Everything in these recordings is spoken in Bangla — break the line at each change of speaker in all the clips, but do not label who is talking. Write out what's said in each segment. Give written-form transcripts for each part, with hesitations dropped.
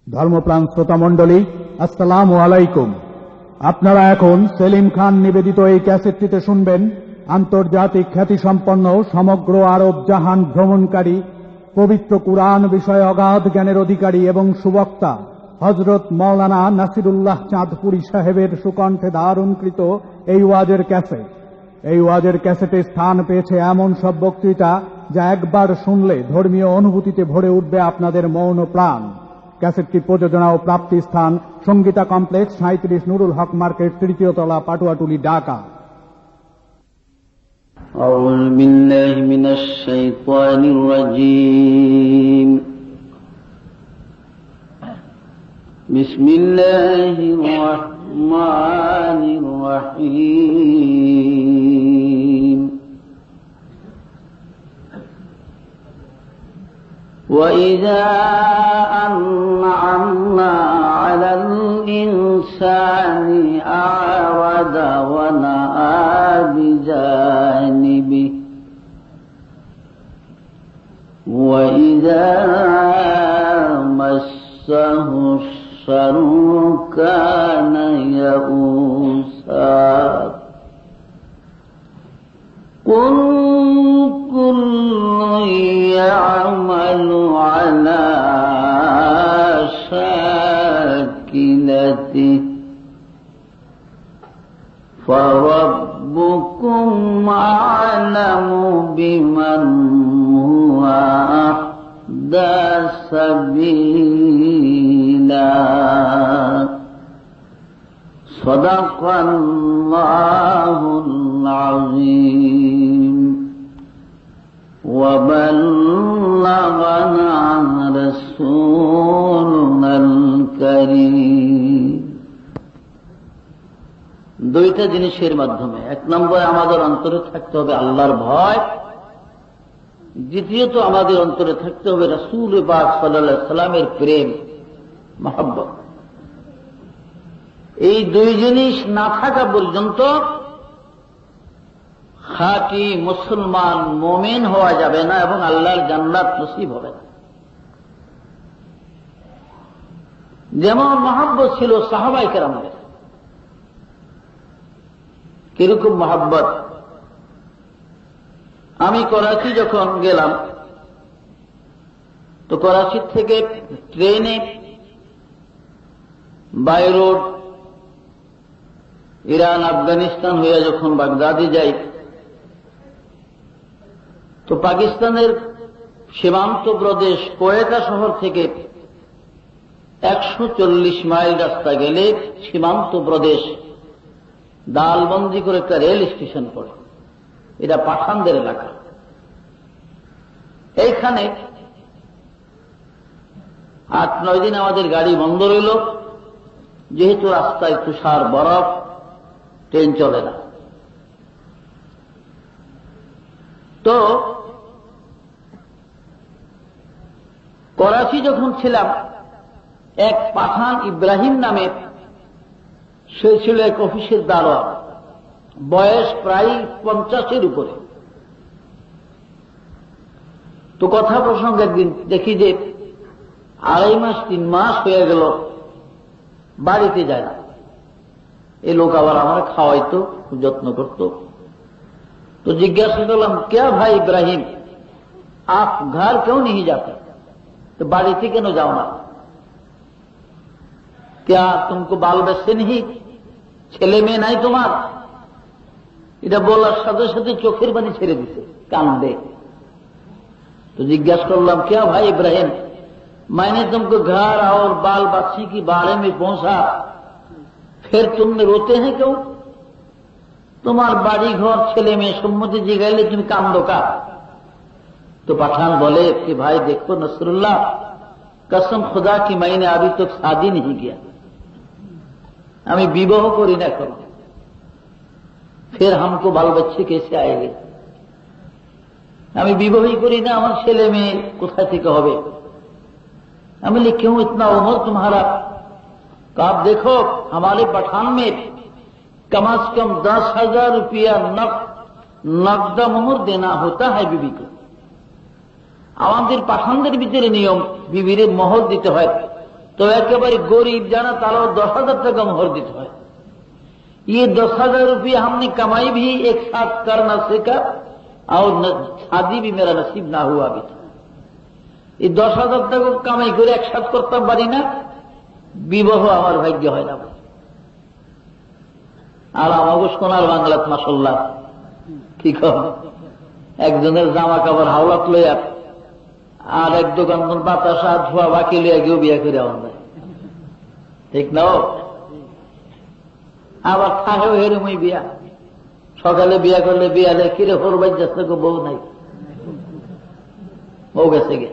ধর্মপ্রাণ শ্রোতা মণ্ডলী, আসসালামু আলাইকুম। আপনারা এখন সেলিম খান নিবেদিত এই ক্যাসেটটিতে শুনবেন আন্তর্জাতিক খ্যাতিসম্পন্ন সমগ্র আরব জাহান ভ্রমণকারী, পবিত্র কুরআন বিষয়ে অগাধ জ্ঞানের অধিকারী এবং সুবক্তা হযরত মাওলানা নাসিরুল্লাহ চাঁদপুরী সাহেবের সুকণ্ঠে ধারণকৃত এই ওয়াজের ক্যাসেট। এই ওয়াজের ক্যাসেটে স্থান পেয়েছে এমন সব বক্তৃতা যা একবার শুনলে ধর্মীয় অনুভূতিতে ভরে উঠবে আপনাদের মন ও প্রাণ। ক্যাসেটটি প্রযোজনা ও প্রাপ্তি স্থান সঙ্গীতা কমপ্লেক্স, 37 নুরুল হক মার্কেট, তৃতীয় তলা, পাটুয়াটুলি, ঢাকা।
أعوذ بالله من الشيطان الرجيم. بسم الله الرحمن الرحيم. وإذا أنعمنا على الإنسان أعرض ونأى بجانبه وإذا مسه الشر كان يئوسا قل كل يعمل على شاكلته فربكم أعلم بمن هو أهدى سبيلا. صدق الله العظيم وبلغنا رسولنا الكريم. দুইটা জিনিসের মাধ্যমে, এক নম্বরে আমাদের অন্তরে থাকতে হবে আল্লাহর ভয়, দ্বিতীয়ত আমাদের অন্তরে থাকতে হবে রাসূল পাক সাল্লাল্লাহু আলাইহি সাল্লামের প্রেম, মহব্বত। এই দুই জিনিস না থাকা পর্যন্ত খাঁটি মুসলমান মুমিন হওয়া যাবে না এবং আল্লাহর জান্নাত নসিব হবে না। যেমন মহব্বত ছিল সাহাবায়ে কেরামদের, কিরকম মহব্বত। আমি করাচি যখন গেলাম তো করাচি থেকে ট্রেনে বাই রোড ইরান আফগানিস্তান হয়ে যখন বাগদাদে যাই তো পাকিস্তানের সীমান্ত প্রদেশ কোয়েটা শহর থেকে 140 মাইল রাস্তা গেলে সীমান্ত প্রদেশ দালবন্দি করে একটা রেল স্টেশন পড়ে। এটা পাঠানদের এলাকা। এইখানে 8-9 দিন আমাদের গাড়ি বন্ধ রইল, যেহেতু রাস্তায় তুষার বরফ, ট্রেন চলে না। তো করাচি যখন ছিলাম, এক পাঠান ইব্রাহিম নামে, সে ছিল এক অফিসের দারোয়ান, বয়স প্রায় 50-এর উপরে। তো কথা প্রসঙ্গে একদিন দেখি যে 2.5 মাস 3 মাস হয়ে গেল বাড়িতে যায় না। এই লোক আবার আমার খাওয়াইতো, যত্ন করত। তো জিজ্ঞাসা করলাম, क्या भाई इब्राहिम, आप घर क्यों नहीं जाते? तो বাড়িতে কেন যাও না? क्या तुमको बाल बच्चे नहीं, ছেলে মেয়ে নাই তোমার? এটা বলার সাথে সাথে চোখের পানি ছেড়ে দিছে, কান্দে। तो जिज्ञासा करलाम, क्या भाई इब्राहिम, मैंने तुमको घर और बाल बच्चे की बारे में पहुंचा, फिर तुमने रोते हैं क्यों? তোমার বাড়ি ঘর ছেলে মেয়ে সম্মতি জিগাইলে তুমি কান্দো কা? तो पठान बोले कि भाई देखो नसरुल्लाह, कसम खुदा की मैंने अभी तक शादी नहीं किया, আমি বিবাহ করি না এখন, फिर हमको बाल बच्चे कैसे आएंगे? আমি বিবাহই করি না, আমার ছেলে মেয়ে কোথা থেকে হবে? আমি বলি क्यों इतना उम्र तुम्हारा? आप देखो हमारे पठान में कम से कम 10,000 रुपया नकद मोहर देना होता है बीबी को। আমাদের পাঠানদের ভিতরে নিয়ম, বিবিরে মোহর দিতে হয় তো একেবারে গরিব जाना তারাও 10,000 টাকা মোহর দিতে হয়। ये 10,000 रुपये हमने कमाई भी एक साथ कर न सका और शादी भी मेरा नसीब ना हुआ भी था। ये 10,000 টাকা কামাই করে একসাথ করতে পারি না, বিবাহ আমার ভাগ্য হয় না। আর আমাকে সোনার বাংলাত মাশাআল্লাহ কি কম, একজনের জামা কাপড় হাওলাত লইয়া আর এক দোকান বাতাসা ধোয়া বাকি লইয়া গিয়েও বিয়া করে আমার, ঠিক না? আবার থাকেও হেরুমই বিয়া, সকালে বিয়া করলে বিয়া দেয় কিরে হরবাই যাচ্ছে বউ নাই, বউ গেছে গে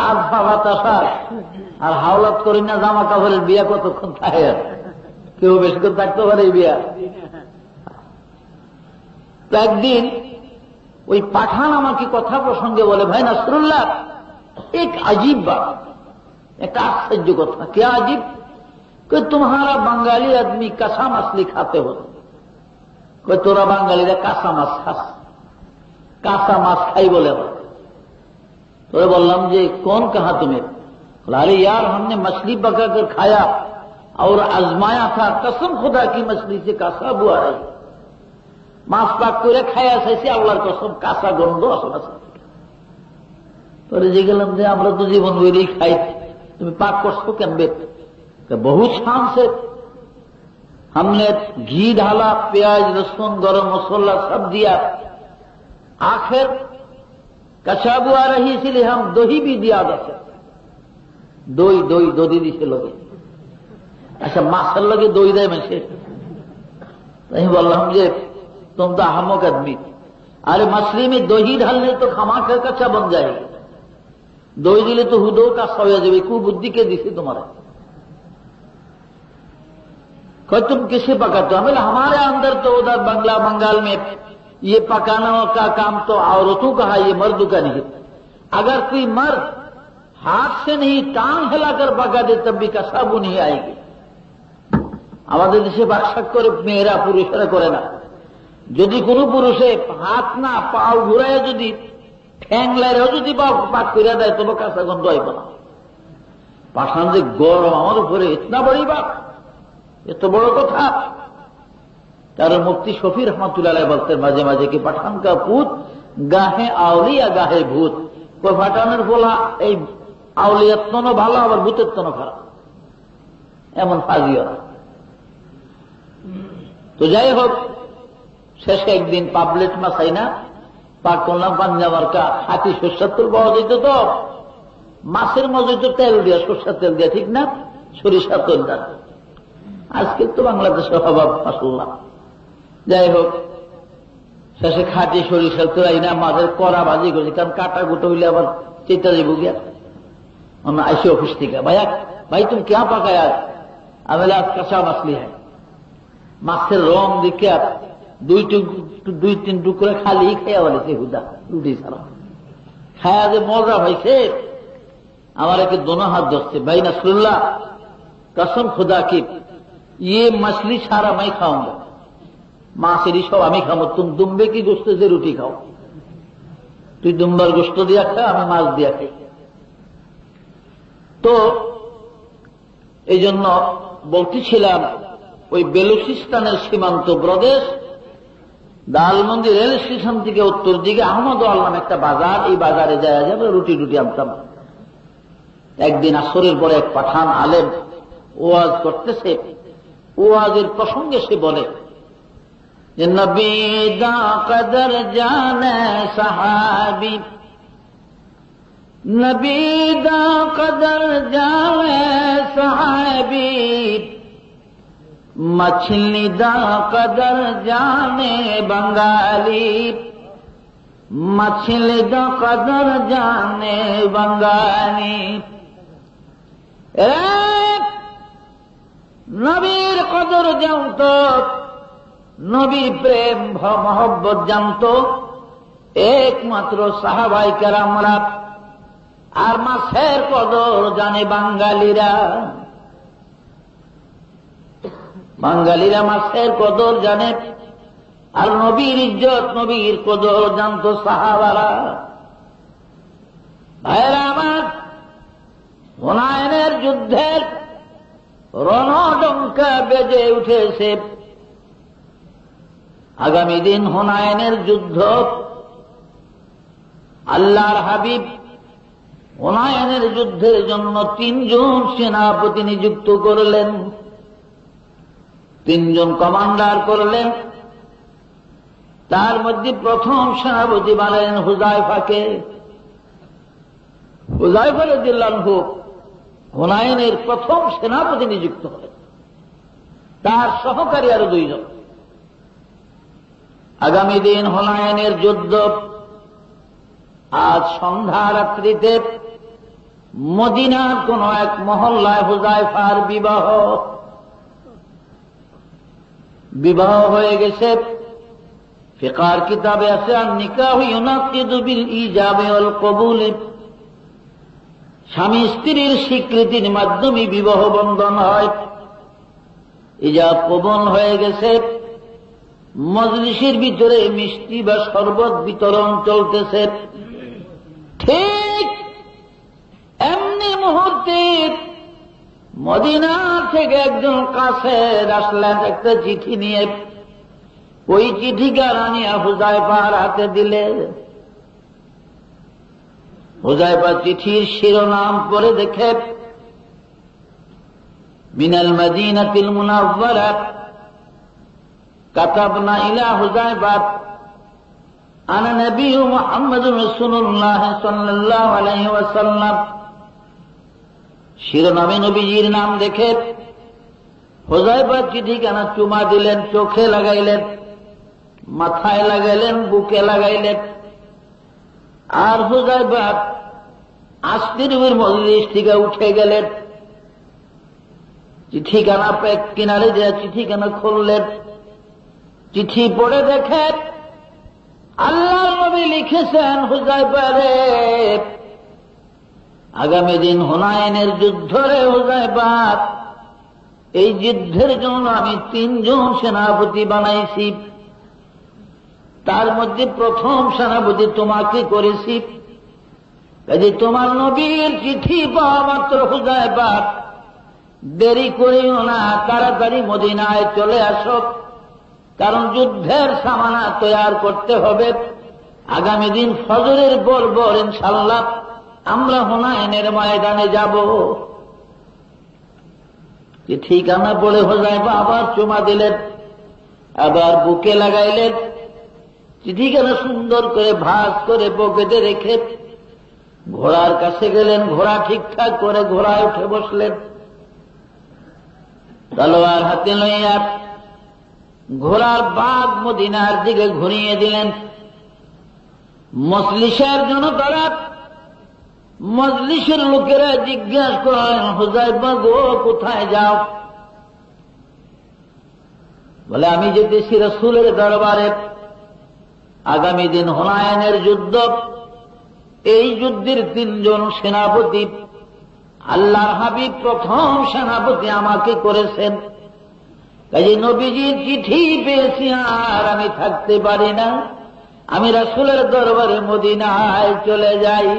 আর বাতাসা আর হাওলাত করি না জামা কাপড়ের বিয়া কতক্ষণ থাকে, আর কেউ বেশি করে থাকতে পারে বিয়া। তো একদিন ওই পাঠান আমাকে কথা প্রসঙ্গে বলে, ভাই নাসরুল্লাহ এক अजीब बात, একটা आश्चर्य কথা। क्या अजीब? कि तुम्हारा बंगाली आदमी कसा मछली खाते हो, कोई तोरा बांगालीरा कासा माछ खास, कासा माछ खाई बोले। तो बोललाम जे कौन कहा तुम्हें? अरे यार हमने मछली पका कर खाया और आजमाया था, कसम खुदा की मछली से कासा बुआ रही, माछ पाक করে খায়া চাইছি, আল্লাহর কসম কাঁচা গন্ধ আসে। তোরে যে গেলাম যে আমরা তো জীবন বইলেই খাই, তুমি পাক করছো কেমবে? बहुत शान से हमने घी डाला, प्याज लहसुन गरम मसाला सब दिया, आखिर कचाबू आ रही इसलिए हम दही भी दिया। दही दही दही दिसे लगे, अच्छा मासर लगे दही दे में से नहीं बोल रहा हम जे तुम तो अहमक आदमी, अरे मछली में दही डालने तो खमा कर कच्चा बन जाएगी, दही दिले तो हुदो का सौया जाए, कु बुद्धि के दिसे तुम्हारा। तुम किसे पकाते हो? हमारे अंदर तो उधर बंगला बंगाल में ये पकाना का काम तो औरतों का है, ये मर्दों का नहीं। अगर कोई मर्द हाथ से नहीं टांग हिलाकर पका दे तब भी कसाबू नहीं आएगी। আমাদের দেশে বাকশাক করে মেয়েরা পুরুষেরা করে না, যদি কোনো পুরুষে হাত না পাও ঘুরায় যদি ঠ্যাং লাইরেও যদি পাক করে দেয় তবে কাঁচা গন্ধ হইব না। পাঠান যে গরম আমার উপরে ইতনা বড়ি বাক, এত বড় কথা। কারণ মুফতি শফি রহমাতুল্লাহ বলতেন মাঝে মাঝে কি পাঠান কা পুত গাহে আউলিয়া গাহে ভূত, কই পাঠানের ফলা এই আউলিয়ার তনও ভালো আবার ভূতের তনও খারাপ, এমন ফাজিও না। তো যাই হোক, শেষে একদিন পাবলেট মাছাই না পাক করলাম, পাঞ্জাবার কা হাতি সরষের তেল পাওয়া যেত, তো মাছের মজে তো তেল দিয়া, সরষের তেল দিয়া, ঠিক না? সরিষার তেল দেন, আজকে তো বাংলাদেশের অভাব মাশাআল্লাহ। যাই হোক, শেষে খাটি সরিষার তেল আইনা মাছের কড়া ভাজি করেছি, কারণ কাটা গুটো হইলে আবার চেতা যাবো গিয়া। আমরা আইসি অফিস থেকে, ভাইয়া ভাই তুমি क्या पकाया? আমি আজ কাঁচা মাছলি হয়। মাছের রং দেখে দুই তিন টুকরা খালি খেয়া বলেছে হুদা রুটি ছাড়া, খায়া যে মজা হয়েছে আমার একে দোনো হাত ধরছে, ভাই নাসরুল্লাহ कसम खुदा की ये मछली सारा मैं खाऊंगा, মাছের সব আমি খাবো, তুমি দুম্বে কি গোস্ত যে রুটি খাও, তুই দুম্বার গোস্ত দিয়া খা, আমি মাছ দিয়া খাই। তো এই জন্য বলতেছিলাম, ওই বেলুচিস্তানের সীমান্ত প্রদেশ দালমন্দি রেল স্টেশন থেকে উত্তর দিকে আহমদ আল্লাম একটা বাজার, এই বাজারে যাওয়া যাবে, রুটি রুটি আনতাম। একদিন আসরের পরে এক পাঠান আলেম ওয়াজ করতেছে, ওয়াজের প্রসঙ্গে সে বলে যে নবী দা কদর জানে সাহাবী, নবী দা কদর জানে সাহাবী, मछली दा कदर जाने बंगाली, मछली दा कदर जाने बंगाली। নবীর কদর জানত, নবীর প্রেম মহব্বত জানত একমাত্র সাহাবায়ে কেরামরা, আর মাছের কদর জানে বাঙালিরা। বাঙালিরা মাছের কদর জানে, আর নবীর ইজ্জত নবীর কদর জানত সাহাবারা। ভাইরা আমার, হুনাইনে যুদ্ধের রণডঙ্কা বেজে উঠেছে। আগামী দিন হুনাইনের যুদ্ধ। আল্লাহর হাবিব হুনাইনের যুদ্ধের জন্য 3 জন সেনাপতি নিযুক্ত করলেন, 3 জন কমান্ডার করলেন। তার মধ্যে প্রথম সেনাপতি বানালেন হুযায়ফাকে। হুযায়ফা রাদিয়াল্লাহু আনহু হুনাইনের প্রথম সেনাপতি নিযুক্ত হলেন, তার সহকারী আরো 2 জন। আগামী দিন হুনাইনের যুদ্ধ। আজ সন্ধ্যা রাত্রিতে মদিনার কোন এক মহল্লায় হুযায়ফার বিবাহ হয়ে গেছে। ফিকার কিতাবে আছে আর নিকাহ ইউনাকিদু বিল ইজাবি ওয়াল কবুল, স্বামী স্ত্রীর স্বীকৃতির মাধ্যমে বিবাহ বন্ধন হয়। ইজাব কবুল হয়ে গেছে। মজলিসের ভিতরে মিষ্টি বা শরবত বিতরণ চলতেছে। ঠিক এমনি মুহূর্তে মদিনা থেকে একজন কাছের আসলেন একটা চিঠি নিয়ে। ওই চিঠিকার আনিয়া হুযায়ফার হাতে দিলেন। হুযায়ফা চিঠির শিরোনাম পড়ে দেখে, মিনাল মদিনাতিল মুনাওয়ারা কাতাবনা ইলা হুযায়ফা আনা নবী মুহাম্মদুর রাসূলুল্লাহ সাল্লাল্লাহু আলাইহি ওয়াসাল্লাম। শিরোনামে নবীজির নাম দেখে হুযায়ফা চিঠিখানা চুমা দিলেন, চোখে লাগাইলেন, মাথায় লাগাইলেন, বুকে লাগাইলেন। আর হুযায়ফা আস্তে নবীর মজলিস থেকে উঠে গেলেন। চিঠিখানা পেট কিনারে যে চিঠিখানা খুললেন। চিঠি পড়ে দেখেন আল্লাহর নবী লিখেছেন, হুযায়ফা রে, আগামী দিন হুনাইনের যুদ্ধ রে হুযায়ফা, এই যুদ্ধের জন্য আমি 3 জন সেনাপতি বানাইছি। তার মধ্যে প্রথম সেনাপতি তোমাকে করেছি। কাজে তোমার নবীর চিঠি পাওয়া মাত্র হুযায়ফা দেরি করিও না, তাড়াতাড়ি মদিনায় চলে আসো, কারণ যুদ্ধের সামানা তৈয়ার করতে হবে। আগামী দিন ফজরের পর ইনশাআল্লাহ আমরা হুনাইনের ময়দানে যাব। চিঠিখানা পড়ে হুযায়ফা আবার চুমা দিলেন, আবার বুকে লাগাইলেন। চিঠিখানা সুন্দর করে ভাঁজ করে পকেটে রেখে ঘোড়ার কাছে গেলেন। ঘোড়া ঠিকঠাক করে ঘোড়ায় উঠে বসলেন। তলোয়ার হাতে লইয়া ঘোড়ার বাগ মদিনার দিকে ঘুরিয়ে দিলেন। মজলিসের জন্য তারা মজলিসের লোকেরা জিজ্ঞাসা করলেন, হুযায়ফা গো, কোথায় যাও? বলে, আমি যেতেছি রাসূলের দরবারে। আগামী দিন হুনাইনের যুদ্ধ। এই যুদ্ধের 3 জন সেনাপতি আল্লাহর হাবিব প্রথম সেনাপতি আমাকে করেছেন। কাজে নবীজির চিঠি পেয়েছি, আর আমি থাকতে পারি না, আমি রাসূলের দরবারে মদিনায় চলে যাই।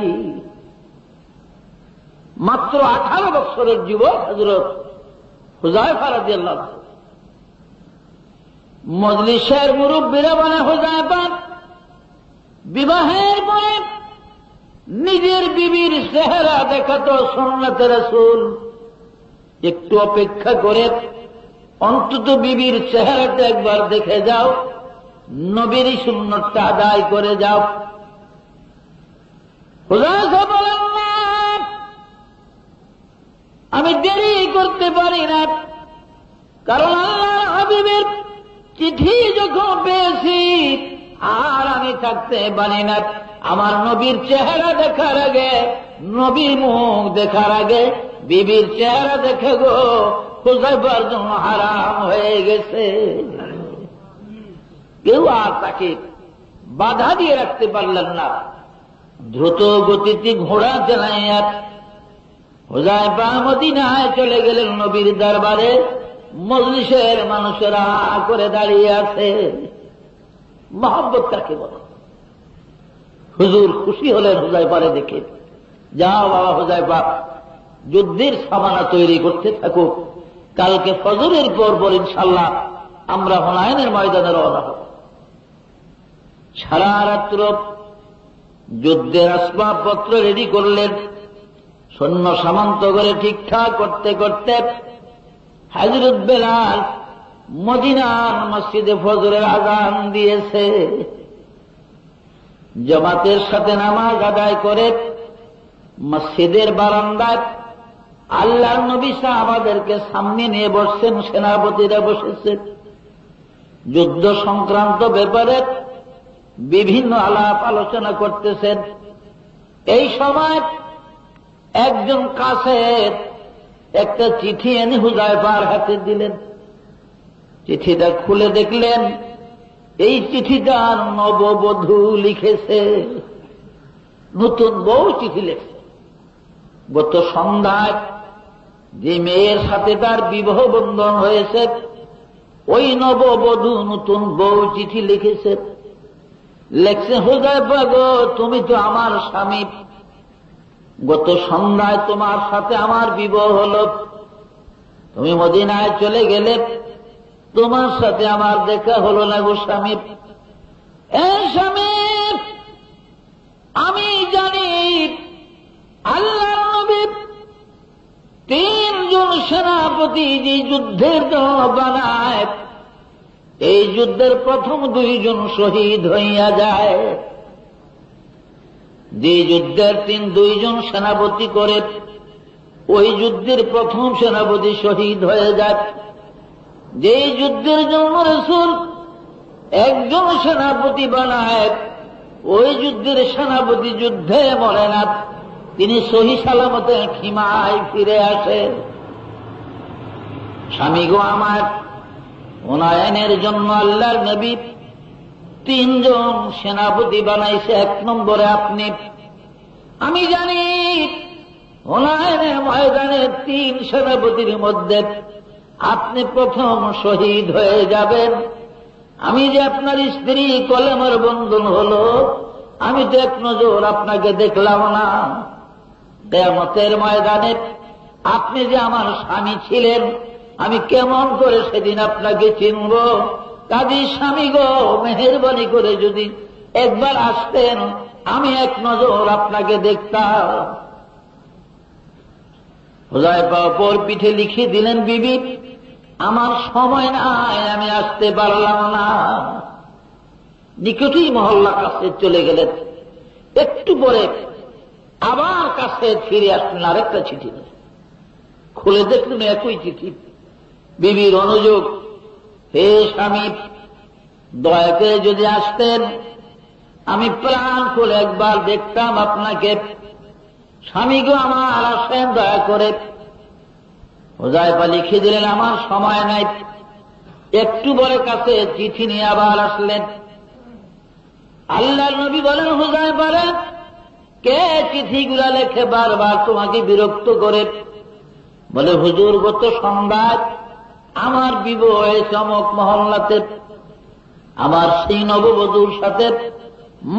মাত্র 18 বছরের যুবক হযরত হুযায়ফা রাদিয়াল্লাহু আনহু। মজলিসের মুরব্বীরা বলে, হুযায়ফা, বিবাহের পরে নিজের বিবির চেহারা দেখা তো সুন্নাতে রাসূল, একটু অপেক্ষা করে অন্তত বিবির চেহারাটা একবার দেখে যাও, নবীর সুন্নতটা আদায় করে যাও। হুযায়ফা বলেন, না, আমি দেরি করতে পারি না, কারণ আল্লাহর হাবিবের চিঠি যখন পেয়েছি আর আমি থাকতে পারি না। আমার নবীর চেহারা দেখার আগে, নবীর মুখ দেখার আগে বিবির চেহারা দেখে গো হুযায়ফার জন্য হারাম হয়ে গেছে। কেউ আর তাকে বাধা দিয়ে রাখতে পারলেন না। দ্রুত গতিতে ঘোড়া চালাইয়া হুযায়ফা মদিনায় চলে গেলেন নবীর দরবারে। মজলিসের মানুষেরা করে দাঁড়িয়ে আছে। মহব্বত কাকে বলে? হুজুর খুশি হলেন হুযায়ফারে দেখে। যাও বাবা হুযায়ফা, যুদ্ধের সামানা তৈরি করতে থাকুক। কালকে ফজরের পর ইনশাআল্লাহ আমরা হুনাইনের ময়দানে রওনা হব। সারা রাত্র যুদ্ধের আসবাবপত্র রেডি করলেন, সৈন্য সামন্ত করে ঠিকঠাক করতে করতে হযরত বেলাল মদিনার মসজিদে ফজরের আযান দিয়েছে। জামাতের সাথে নামাজ আদায় করে মসজিদের বারান্দায় আল্লাহর নবী সাহাবাদেরকে সামনে নিয়ে বসছেন, সেনাপতিরা বসেছেন। যুদ্ধ সংক্রান্ত ব্যাপারে বিভিন্ন আলাপ আলোচনা করতেছেন। এই সময় একজন কাছের একটা চিঠি এনে হুযায়ফার হাতে দিলেন। চিঠিটা খুলে দেখলেন এই চিঠিটা নববধূ লিখেছে, নতুন বউ চিঠি লিখছে। গত সন্ধ্যায় যে মেয়ের সাথে তার বিবাহ বন্ধন হয়েছে, ওই নববধূ নতুন বউ চিঠি লিখেছে। লেখছে, হুযায়ফা গো, তুমি তো আমার স্বামী, গত সন্ধ্যায় তোমার সাথে আমার বিবাহ হলো, তুমি মদিনায় চলে গেলে, তোমার সাথে আমার দেখা হলো না গো স্বামী। এই স্বামী, আমি জানি আল্লাহর নবী তিনজন সেনাপতি যে যুদ্ধের জন্য বানায়, এই যুদ্ধের প্রথম দুইজন শহীদ হইয়া যায়। যে যুদ্ধের দুইজন সেনাপতি করে, ওই যুদ্ধের প্রথম সেনাপতি শহীদ হয়ে যায়। যে যুদ্ধের জন্য রাসূল একজন সেনাপতি বানায়, ওই যুদ্ধের সেনাপতি যুদ্ধে মরে না, তিনি সহি সালামতে খিমায় ফিরে আসেন। স্বামী গো আমার, হুনাইনের জন্য আল্লাহর নবী তিনজন সেনাপতি বানাইছে, এক নম্বরে আপনি। আমি জানি হুনাইনের ময়দানে তিন সেনাপতির মধ্যে আপনি প্রথম শহীদ হয়ে যাবেন। আমি যে আপনার স্ত্রী, কলেমার বন্ধন হলো, আমি তো এক নজর আপনাকে দেখলাম না। কিয়ামতের ময়দানে আপনি যে আমার স্বামী ছিলেন, আমি কেমন করে সেদিন আপনাকে চিনব? কাজী স্বামী গো, মেহেরবানি করে যদি একবার আসতেন, আমি এক নজর আপনাকে দেখতাম। হুযায়ফা অপর পিঠে লিখে দিলেন, বিবি আমার সময় নাই, আমি আসতে পারলাম না। নিকটেই মহল্লা কাছে চলে গেলেন। একটু পরে আবার কাছে ফিরে আসলেন, আরেকটা চিঠি খুলে দেখলেন একই চিঠি। বিবির অনুযোগ, হে স্বামী, দয়া করে যদি আসতেন, আমি প্রাণ খুলে একবার দেখতাম আপনাকে। স্বামী গো আমার আসেন দয়া করে। হুযায়ফা লিখে দিলেন, আমার সময় নাই। একটু পরে কাছে চিঠি নিয়ে আবার আসলেন। আল্লাহর নবী বলেন, হুযায়ফা রে, কে চিঠিগুলা লেখে বারবার তোমাকে বিরক্ত করে? বলে, হুজুর গত সন্ধ্যায় আমার বিবাহ হয়েছে অমুক মহল্লাতে, আমার সেই নববধূর সাথে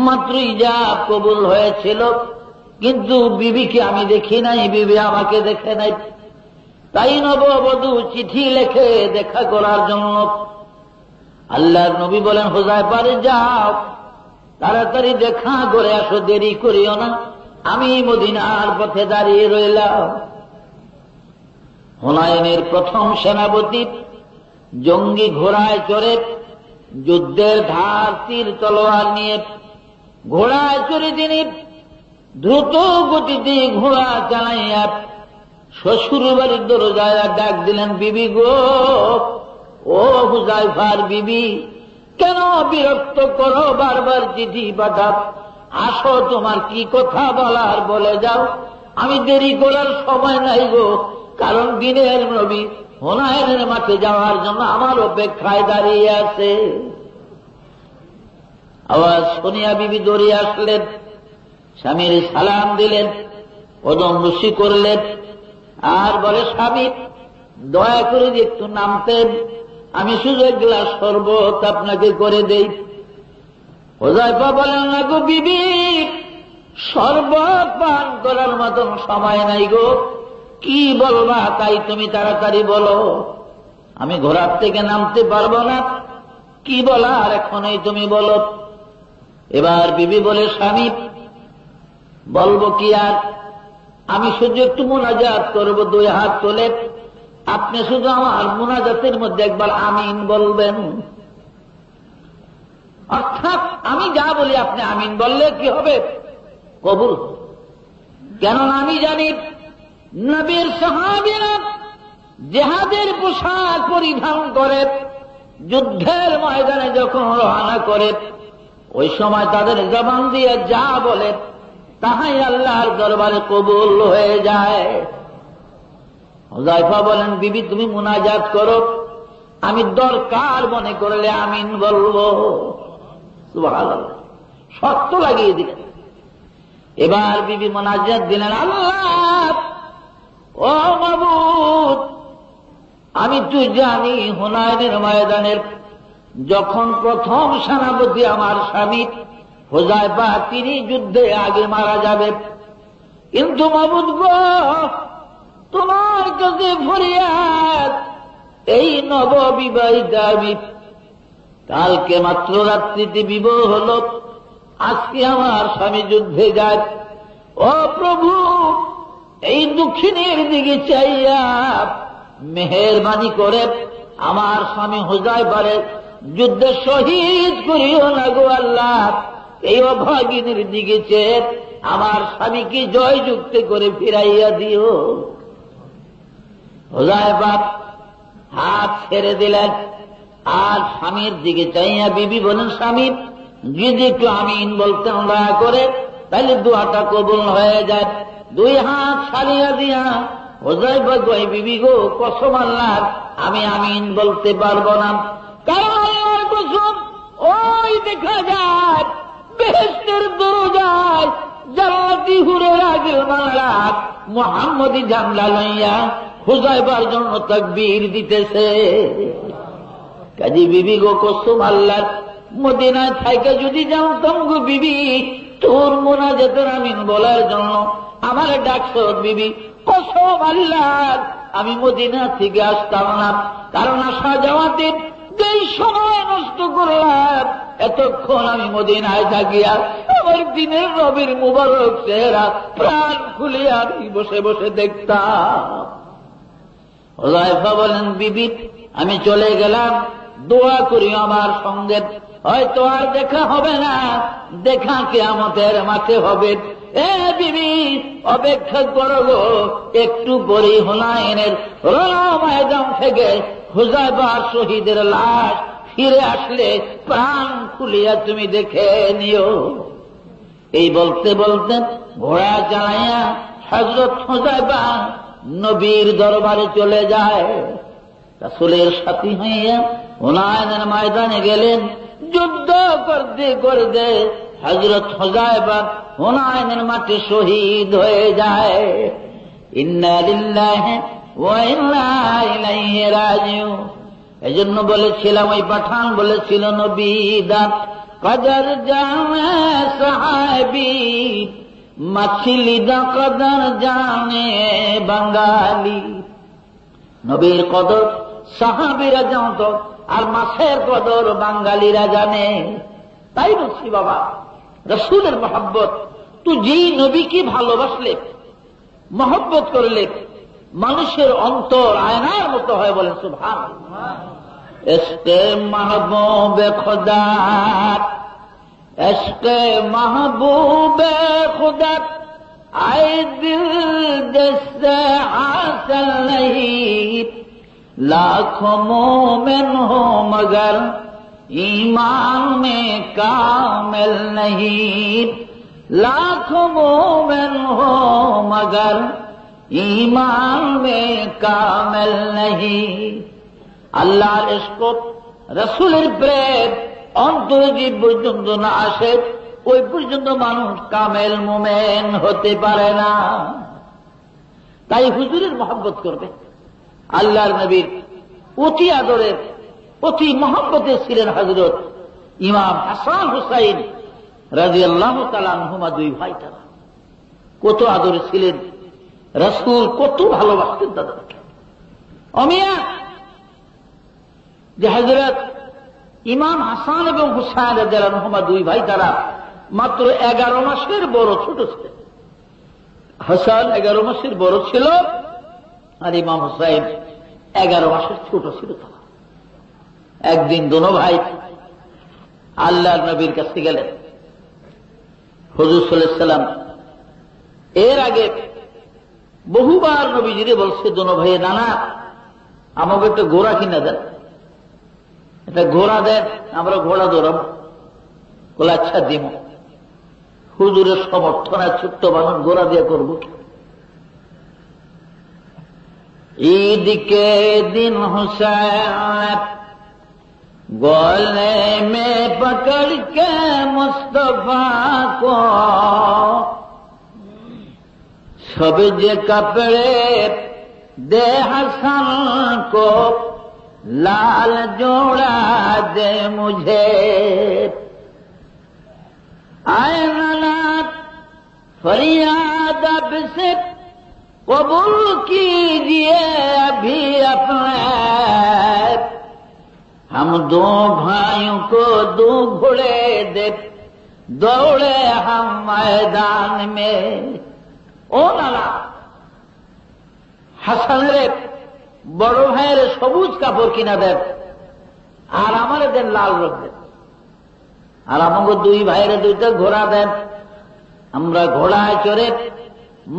মাত্র ইজাব কবুল হয়েছিল, কিন্তু বিবিকে আমি দেখি নাই, বিবি আমাকে দেখে নাই। তাই নববধূ চিঠি লেখে দেখা করার জন্য। আল্লাহর নবী বলেন, হুযায়ফা রে, যাও তাড়াতাড়ি দেখা করে আসো, দেরি করিও না, আমি মদিনার পথে দাঁড়িয়ে রইলাম। হুনাইনের প্রথম সেনাপতি জঙ্গি ঘোড়ায় চড়ে, যুদ্ধের ধার তীর তলোয়ার নিয়ে ঘোড়ায় চড়ে তিনি দ্রুত গতিতে ঘোড়া চালাইয়া শ্বশুর বাড়ির দরজায় ডাক দিলেন, বিবি গো, ও হুযায়ফার বিবি, কেন বিরক্ত করো, বারবার চিঠি পাঠাও, আসো, তোমার কি কথা বলার বলে যাও, আমি দেরি করার সময় নাই গো, কারণ দিনের নবী হুনাইনের মাঠে যাওয়ার জন্য আমার অপেক্ষায় দাঁড়িয়ে আছে। আওয়াজ শুনিয়া বিবি দৌড়িয়ে আসলেন, স্বামীর সালাম দিলেন, কদম রুশি করলেন, আর বলে, স্বামী দয়া করে একটু নামতেন, আমি শুধু এক গ্লাস শরবত আপনাকে করে দেই। হুযায়ফা বলেন, না গো বিবি, শরবত পান করার মতন সময় নাই গো, কি বলবা তাই তুমি তাড়াতাড়ি বলো, আমি ঘোড়ার থেকে নামতে পারবো না, কি বলার এখনই তুমি বলো। এবার বিবি বলে, স্বামী বলবো কি আর, আমি শুধু একটু মুনাজাত করবো, 2 হাত তোলে, আপনি শুধু আমার মুনাজাতের মধ্যে একবার আমিন বলবেন। অর্থাৎ আমি যা বলি আপনি আমিন বললে কি হবে? কবুল। কেননা আমি জানি নবীর সাহাবীরা জিহাদের পোশাক পরিধান করে যুদ্ধের ময়দানে যখন রওনা করে, ওই সময় তাদের জবান দিয়ে যা বলে তাহাই আল্লাহর দরবারে কবুল হয়ে যায়। হুযায়ফা বলেন, বিবি তুমি মুনাজাত করো, আমি দরকার মনে করলে আমিন বলবো। সুবহানাল্লাহ, শর্ত লাগিয়ে দিলেন। এবার বিবি মুনাজাত দিলেন, আল্লাহ ও মাবুদ, আমি তো জানি হুনাইনের ময়দানের যখন প্রথম সেনাপতি আমার স্বামী হুযায়ফা, তিনি যুদ্ধে আগে মারা যাবে, কিন্তু মাবুদ গো, তোমার কাছে ফরিয়াদ, এই নববিবাহিতা আমি, কালকে মাত্র রাত্রিতে বিবাহ হল, আজকে আমার স্বামী যুদ্ধে যায়। ও প্রভু, এই দুঃখিনীর দিকে চাইয়া মেহেরবানি করে আমার স্বামী হুযায়ফারে যুদ্ধে শহীদ করিও না গো আল্লাহ। এই অভাগিনীর দিকে চেয়ে আমার স্বামীকে জয়যুক্ত করে ফিরাইয়া দিও। হুযায়ফা হাত ছেড়ে দিলেন আর স্বামীর দিকে চাইয়া বিবি বলেন, স্বামী যদি একটু আমিন বলতেন দয়া করে, তাহলে দোয়াটা কবুল হয়ে যায়। 2 হাত ছাড়িয়া দিয়া হুযায়ফা কয়, বিবি গো, কসম আল্লাহর, আমি আমিন বলতে পারবো না, কারণ আল্লাহর কসম, ওই দেখা যায় বেহেশতের দরজায় জান্নাতি হুরের আগের মালাক মুহাম্মদী জামলা লইয়া হুযায়ফার জন্য তাকবীর দিতেছে। কাজী বিবি গো, কসম আল্লাহর, মদিনায় থাইকা যদি জানতাম গো বিবি, তোর মুনাজাতের আমিন বলার জন্য আমার ডাকছো বিবি, কসম আল্লাহর, আমি মদিনা থেকে আসতাম না, কারণ আসা যাওয়াতে যেই সময় নষ্ট করলাম, এতক্ষণ আমি মদিনায় থাকিয়া আমার দিনের নবীর মুবারক চেহারা প্রাণ খুলিয়া আমি বসে বসে দেখতাম। হুযায়ফা বলেন, বিবি আমি চলে গেলাম, দোয়া করি আমার সঙ্গে, হয়তো আর দেখা হবে না, দেখা কিয়ামতের মাঠে হবে। এ বিবি অপেক্ষা করো গো, একটু পরে হুনাইনের রণ ময়দান থেকে হুযায়ফার শহীদের লাশ ফিরে আসলে প্রাণ খুলিয়া তুমি দেখে নিও। এই বলতে বলতে ঘোড়া চালাইয়া হযরত হুযায়ফা নবীর দরবারে চলে যায়। রাসূলের সাথী হইয়া হুনাইনের ময়দানে গেলেন। যুদ্ধ করতে করতে হযরত হুযায়ফা হুনাইনের মাঠে শহীদ হয়ে যায়। ইন্না লিল্লাহি ওয়া ইন্না ইলাইহি রাজিউন। এজন্য বলেছিলাম, ওই পাঠান বলেছিল, নবী দা কদর জানে সাহাবী, মাছলি দা কদর জানে বাঙালি। নবীর কদর সাহাবীরা জানত, আর মাছের কদর বাঙালিরা জানে। তাই বলছি বাবা, রাসূলের মহব্বত, তুই যেই নবীকে ভালোবাসলে, মহব্বত করলে, মানুষের অন্তর আয়নার মতো হয়। বলেন সুবহানাল্লাহ। ইশকে মাহবুবে খুদা, ইশকে মাহবুবে খুদা, আয়ে দিল জিসসে হাসিল नहीं, लाखों मोमिन हो मगर ईमान में कामिल नहीं, लाखों मोमिन हो मगर ईमान में कामिल नहीं। আল্লাহর ইশক, রাসূলের প্রেম অন্তরে যে পর্যন্ত না আসে, ওই পর্যন্ত মানুষ কামেল মুমিন হতে পারে না। তাই হুজুরের মহব্বত করবে। আল্লাহর নবীর অতি আদরের, অতি মহব্বতের ছিলেন হযরত ইমাম হাসান হুসাইন রাদিয়াল্লাহু তাআলা আনহুমা, 2 ভাই তারা। কত আদরে ছিলেন রাসূল কত ভালোবাসতেন তাদেরকে। অমিয়া যে হযরত ইমাম হাসান এবং হুসাইন রাদিয়াল্লাহু আনহুমা দুই ভাই, তারা মাত্র 11 মাসের বড়, ছোট ছিলেন। হাসান 11 মাসের বড় ছিল আর ইমাম হুসাইন 11 মাসের ছোট ছিল। তারা একদিন দোনো ভাই আল্লাহর নবীর কাছে গেলেন। হুজুর সাল্লাল্লাহু আলাইহি সাল্লাম এর আগে বহুবার নবীজিরে বলছে, দোনো ভাই, নানা আমাকে একটা ঘোড়া কিনে দেন, একটা ঘোড়া দেন, আমরা ঘোড়া দৌড়াবো। বলে আচ্ছা দিব। হুজুরের সমর্থনে ছোট্ট মানুষ ঘোড়া দিয়ে করবো কি? ঈদ के दिन हुसैन गले में पकड़ के मुस्तफा को सब्ज कपड़े दे हसन को लाल जोड़ा दे मुझे आए नाना फरियाद अब से कबूल कीजिए अभी अपने हम दो भाइयों को दो घोड़े दे दौड़े हम मैदान में। ও নানা, হাসানের বড় ভাইয়ের সবুজ কাপড় কিনা দেন আর আমার দেন লাল রঙ দেন, আর আমাকে দুই ভাইয়ের দুইটা ঘোড়া দেন, আমরা ঘোড়ায় চড়ে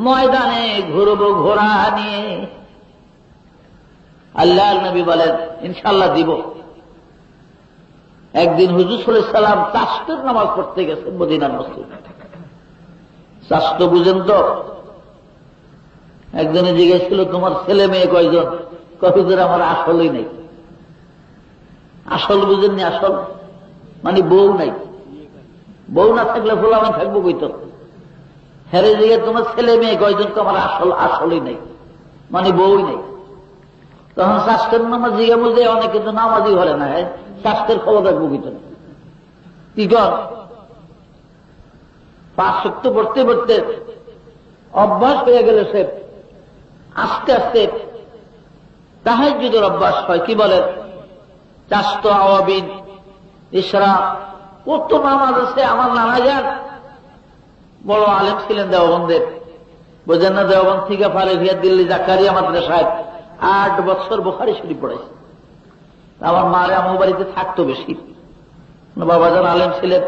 ময়দানে ঘুরবো ঘোড়া নিয়ে। আল্লাহর নবী বলেন ইনশাআল্লাহ দিব। একদিন হুজুর সাল্লাল্লাহু আলাইহি সাল্লাম তাশাহুদের নামাজ পড়তে গেছেন মদিনার মসজিদে। তাশাহুদ বুঝেন তো? একজনে জিজ্ঞেস, তোমার ছেলে মেয়ে কয়জন? কতজন? আমার আসলই নাই। আসল বুঝেননি? আসল মানে বউ নাই। বউ না থাকলে ফুল আমি থাকবো কইতো। হেরে জিজ্ঞেস, তোমার ছেলে মেয়ে কয়জন? আমার আসলই নাই, মানে বউই নাই। তখন শাস্ত্রের নামাজ জিজ্ঞাসা বুঝে অনেক কিন্তু নামাজই হলে না, শাস্ত্রের খবর রাখবো কইতো না। কি কর? 5 ওয়াক্ত পড়তে পড়তে অভ্যাস হয়ে গেলে সে আস্তে আস্তে তাহাজ্জুদের অভ্যাস হয়। কি বলেন? চাস্ত আওয়াবিন ইসরা কত নামাজ আছে। আমার নানা যান বড় আলেম ছিলেন দেওবন্দের, বোঝেন না? দেওবন্দ থেকে ফারেভিয়া দিল্লি জাকারিয়া মাদ্রাসায় 8 বছর বুখারী শরীফ পড়াইছে। আমার মারে আমার বাড়িতে থাকতো বেশি। বাবা যান আলেম ছিলেন,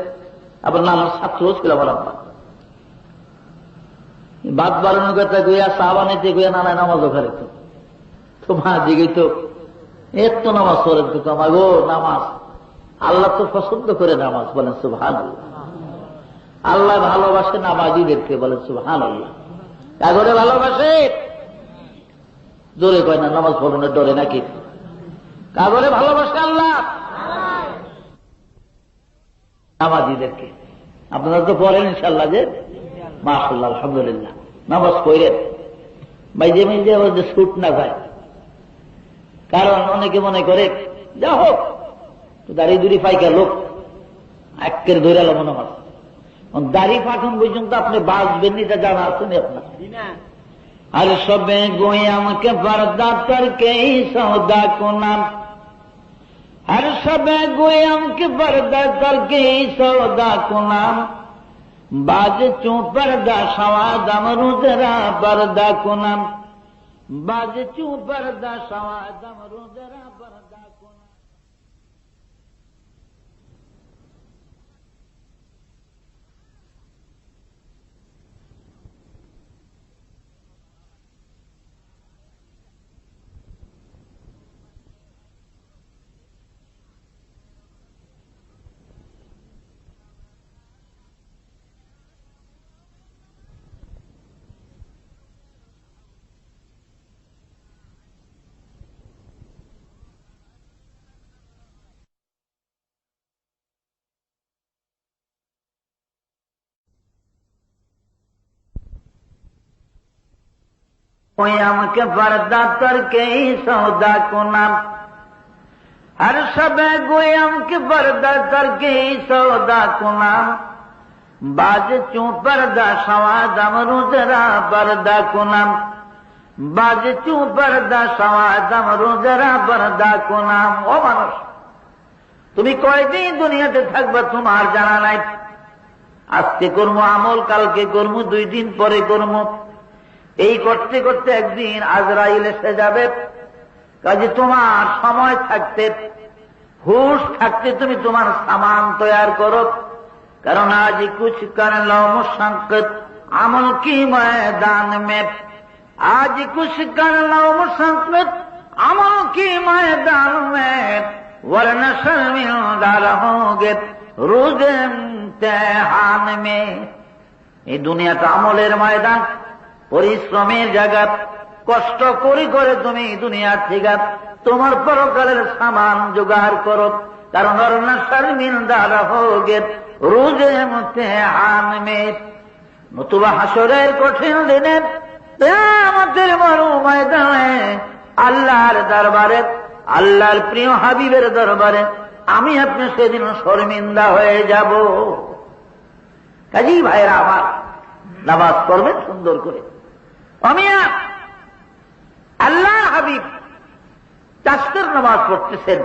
আবার নানার ছাত্রও ছিল আমার আব্বা। বাদ বাড়ানোর কথা গইয়া চা বানাইতে গইয়া নানায় নামাজও খারে তো মা জিগেই তো এত নামাজ পড়েন তো আমার গো নামাজ আল্লাহ তো পছন্দ করে নামাজ। বলেন সুবহানাল্লাহ। আল্লাহ ভালোবাসে নামাজীদেরকে। বলেন সুবহানাল্লাহ। কাগরে ভালোবাসে? জোরে কয় না, নামাজ পড়ানোর ডরে নাকি? কাগরে ভালোবাসে আল্লাহ নামাজীদেরকে। আপনারা তো পড়েন ইনশাআল্লাহ, যে মাশাআল্লাহ আলহামদুলিল্লাহ নামাজ পড়েন। মাঝে মাঝে আবার যে ছুট না যায়, কারণ অনেকে মনে করে যা হোক দাড়ি দুড়ি পাইকা লোক একের ধরে এলাম নামাজ। দাড়ি পাঠন পর্যন্ত আপনি বাঁচবেন এটা জানা আছেন আপনার? আর সবে গোয়াম কে পর্দা করকে সৌদা কো নাম, हर सब गोयम के पर्दा करके सौदा को नाम, बाज चू पर्दा सवादम रुदरा पर्दा को नाम, बाज चू पर्दा सवादम रुदरा पर्दा को नाम। गोयम के पर्दा करके सौदा को नाम, हर सब गोयम के पर्दा करके सौदा को नाम, बाज चू पर्दा सवादम रुदरा पर्दा को नाम, বাজ চু পর্দা সওয়াদম রোজরা পর্দা কো নাম। ও মানুষ, তুমি কয়দিন দুনিয়াতে থাকবা তোমার জানা নাই। আজকে কর্ম আমল, কালকে কর্ম, 2 দিন পরে কর্ম। এই করতে করতে একদিন আজরাইল এসে যাবে। কাজে তোমার সময় থাকতে, হুশ থাকতে তুমি তোমার সামান তৈরি করো। কারণ আজ কুছ কর লো মুশাক্কত আমল কি ময়দান মে, আজ কুছ কর লো মুশাক্কত আমল কি ময়দান মে, वरना शर्मिंदा रहोगे रोज इम्तिहान में। এই দুনিয়াটা আমলের ময়দান, পরিশ্রমের জায়গা। কষ্ট করে করে তুমি দুনিয়া থেকে তোমার পরকালের সামান জোগাড় করো। কারণ वरना शर्मिंदा रहोगे रोज इम्तिहान में। নতুবা হাসরের কঠিন দিনে, কিয়ামতের বড় ময়দানে, আল্লাহর দরবারে, আল্লাহর প্রিয় হাবিবের দরবারে আমি আপনি সেদিন শর্মিন্দা হয়ে যাব। কাজী ভাইরা আমার, নামাজ পড়বেন সুন্দর করে। আমিয়া আল্লাহ হাবিব চাষের নামাজ পড়তেছেন।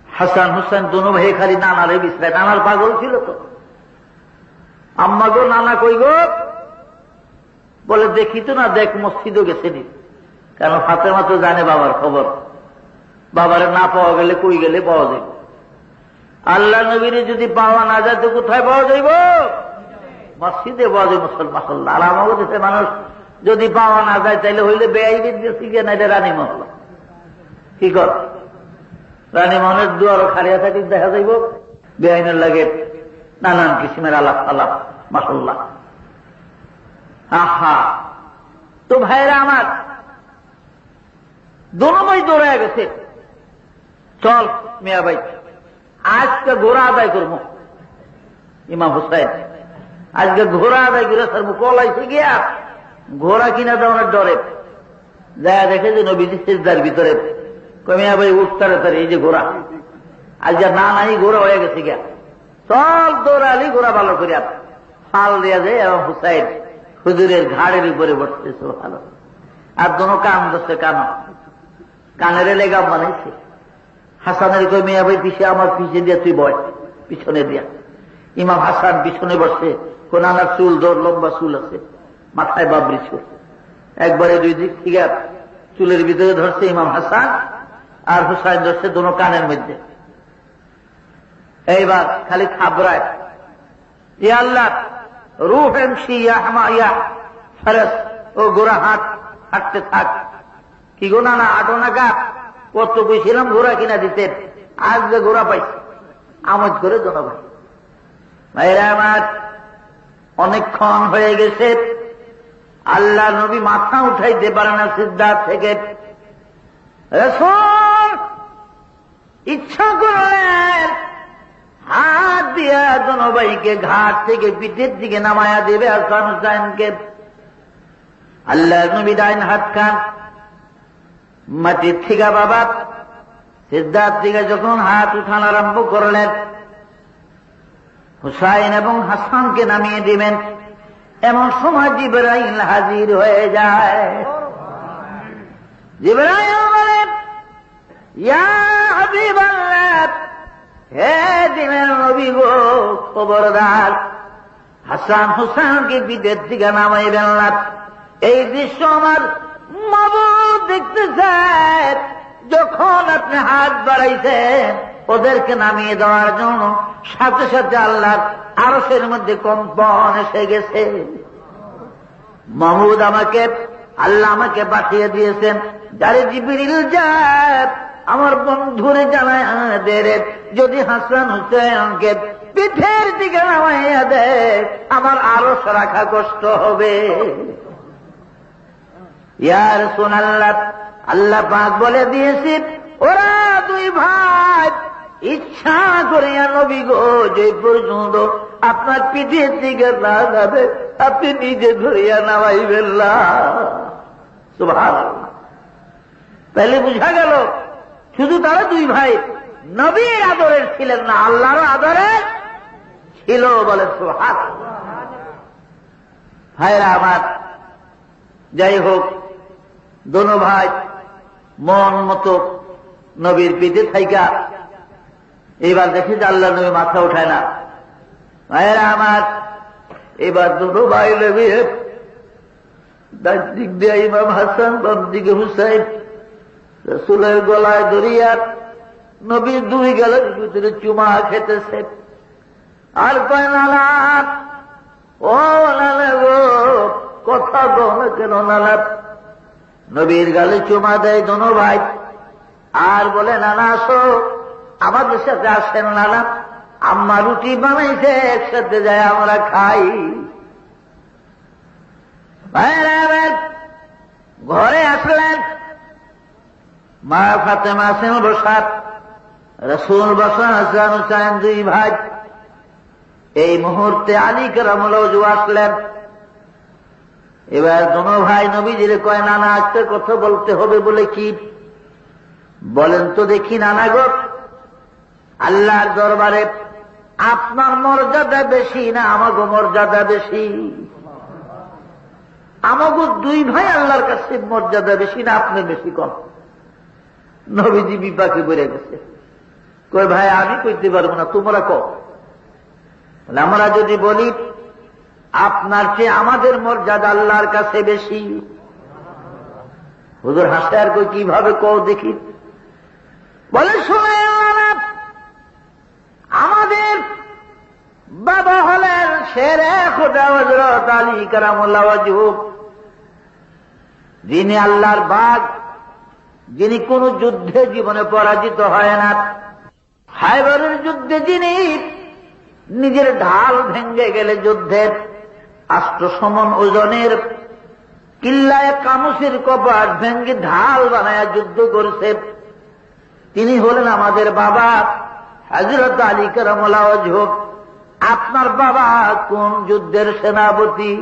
হাসান হুসেন দুনো ভাই খালি নানারে বিশ্রায়। নানার পাগল ছিল তো। আম্মা গো, নানা কই গো? বলে দেখি তো না। দেখ, মসজিদও গেছেনি। কারণ ফাতেমা তো জানে বাবার খবর। বাবারে না পাওয়া গেলে কই গেলে পাওয়া যাইব? আল্লাহ নবীরে যদি পাওয়া না যায় তো কোথায় পাওয়া যাইব? মসজিদে পাওয়া যাবে। মুসলমান আর আমাকে দেশে মানুষ যদি পাওয়া না যায় তাইলে হইলে বেআইনের দেশে গিয়ে না, এটা রানী মহল্লা। কি কর, রানী মহলের দুয়ারও খারিয়া থাকি দেখা যাইব। বেআইনের লাগে নানান কিসিমের আলাপ আলাপ। মাসাল্লাহ। আহা, তো ভাইরা আমার, দোনো ভাই দৌড়ায় গেছে। চল মিয়া ভাই, আজকে ঘোড়া আদায় করবো। ইমাম হুসাইন আজকে ঘোড়া আদায় করে স্যার কলাইছে গিয়া ঘোড়া কিনা দেওয়ার ডরে যায়। দেখে যে নবীজি সিজদার ভিতরে। মিয়া ভাই উঠ তাড়াতাড়ি, এই যে ঘোড়া। আজকে না নাই ঘোড়া হয়ে গেছে গিয়া। চল দৌড়ালি, ঘোড়া ভালো করিয়া ফাল দেওয়া যায়। এবং হুসাইন হুজুরের ঘাড়ের উপরে বসছে। ভালো। আর দোনো কান ধরছে, কানের লেগাম বানাইছে। হাসানের কই মিয়া ভাই পিছিয়ে, আমার পিছিয়ে দিয়া তুই বয়, পিছনে দিয়া। ইমাম হাসান পিছনে বসে। কোনানার চুল ধর, লম্বা চুল আছে, মাথায় বাবরি চুল, একবারে 2 দিক থেকে চুলের ভিতরে ধরছে ইমাম হাসান। আর হুসাইন ধরছে দোনো কানের মধ্যে। এইবার খালি খাবরায়, ইয়া আল্লাহ রূহ এমসি ইয়া হামাইয়া ফেরেস, ও গোড়া হাঁটতে থাক। কি গো না আটো না গা, কত কইছিলাম ঘোড়া কিনা দিতেন, আজ যে ঘোড়া পাইছে। আমোদ করে দোনো ভাই। ভাইরা আমার, অনেকক্ষণ হয়ে গেছে। আল্লাহ নবী মাথা উঠাইতে পারে না সিজদা থেকে। রাসূল ইচ্ছা করলেন হাত দিয়া দোনো ভাইকে ঘাট থেকে পিঠের দিকে নামায়া দেবে হাসান হুসাইনকে। আল্লাহ নবী ডাইন হাত খান মাটির থেকে বাবা সিজদার থেকে যখন হাত উঠান আরম্ভ করলেন, হুসাইন এবং হাসানকে নামিয়ে দিবেন, এমন সময় জিবরাইল হাজির হয়ে যায়। জিবরাইল বলেন, ইয়া হাবিবাল্লাহ, হে দিনের নবী গো, খবরদার হাসান হুসাইনকে পিঠের থেকে নামাইবেন না। এই দৃশ্য আমার মাবুদ দেখতে চায়। যখন আপনি হাত বাড়াইছেন ওদেরকে নামিয়ে দেওয়ার জন্য, সাথে সাথে আল্লাহর আরশের মধ্যে কম্পন এসে গেছে। মাহমুদ আল্লাহ আমাকে পাঠিয়ে দিয়েছেন, যারে জিবরিল যায় আমার বন্ধুরে জানায় দে, যদি হাসান হুসাইনকে পিঠের দিকে নামাইয়া দেয় আমার আরশ রাখা কষ্ট হবে। ইয়া রাসূলুল্লাহ, আল্লাহ পাক বলে দিয়েছেন ওরা 2 ভাই ইচ্ছা করে নবী গো, যে পর্যন্ত আপনার পিঠের দিকে না যাবে আপনি নিজে ধরিয়া নামাইবেন না। সুবহানাল্লাহ। তাহলে বুঝা গেল শুধু তারা 2 ভাই নবীর আদরের ছিলেন না, আল্লাহর আদরের ছিল। বলে সুবহানাল্লাহ। ভাইরা আমার, যাই হোক, দোনো ভাই মন মতো নবীর পিঠে থাইকা এবার দেখি যে আল্লাহ নবী মাথা উঠায় না। ভাইয়েরা আমার, এবার দুটো ভাই নবী, ডান দিক দিয়ে ইমাম হাসান, বাম দিকে হুসাইন, রাসূলের গলায় দরিয়া নবীর দুই গালের ভিতরে চুমা খেতেছে। আর কয়, নানা ও নানা গো, কথা গো না কেন নানা? নবীর গালে চুমা দেয় দোনো ভাই, আর বলে, নানা আসো আমাদের সাথে আসেন নানা, আম্মা রুটি বানাইছে, একসাথে যায় আমরা খাই। ঘরে আসলেন, মা ফাতেমা আছেন বসা, রাসূল বসা, হাসান হুসাইন দুই ভাই। এই মুহূর্তে আলী কারামুল্লাহ ওয়াজহ আসলেন। এবার দোনো ভাই নবীজিরে কয়, নানা আজকে কথা বলতে হবে। বলে কি? বলেন তো দেখি নানা গো, আল্লাহর দরবারে আপনার মর্যাদা বেশি না আমাগো মর্যাদা বেশি? আমাগো দুই ভাই আল্লাহর কাছে মর্যাদা বেশি না আপনি বেশি কম? নবীজি বিপাকে বেড়ে গেছে। কই, ভাই আমি কইতে পারবো না, তোমরা কও। আমরা যদি বলি আপনার চেয়ে আমাদের মর্যাদা আল্লাহর কাছে বেশি, হুজুর হাসে আর কই, কিভাবে কও দেখি? বলে, শুনে আমাদের বাবা হলেন শেরে খোদা হযরত আলী কারামুল্লাহ ওয়াজহ, যিনি আল্লাহর বাগ, যিনি কোন যুদ্ধে জীবনে পরাজিত হয় না। খায়বরের যুদ্ধে যিনি নিজের ঢাল ভেঙ্গে গেলে যুদ্ধের 8 সমন ওজনের কিল্লায় কামুসের কপাট ভেঙ্গে ঢাল বানায় যুদ্ধ করছে, তিনি হলেন আমাদের বাবা হযরত আলী কারামুল্লাহ ওয়াজহ। আপনার বাবা কোন যুদ্ধের সেনাপতি?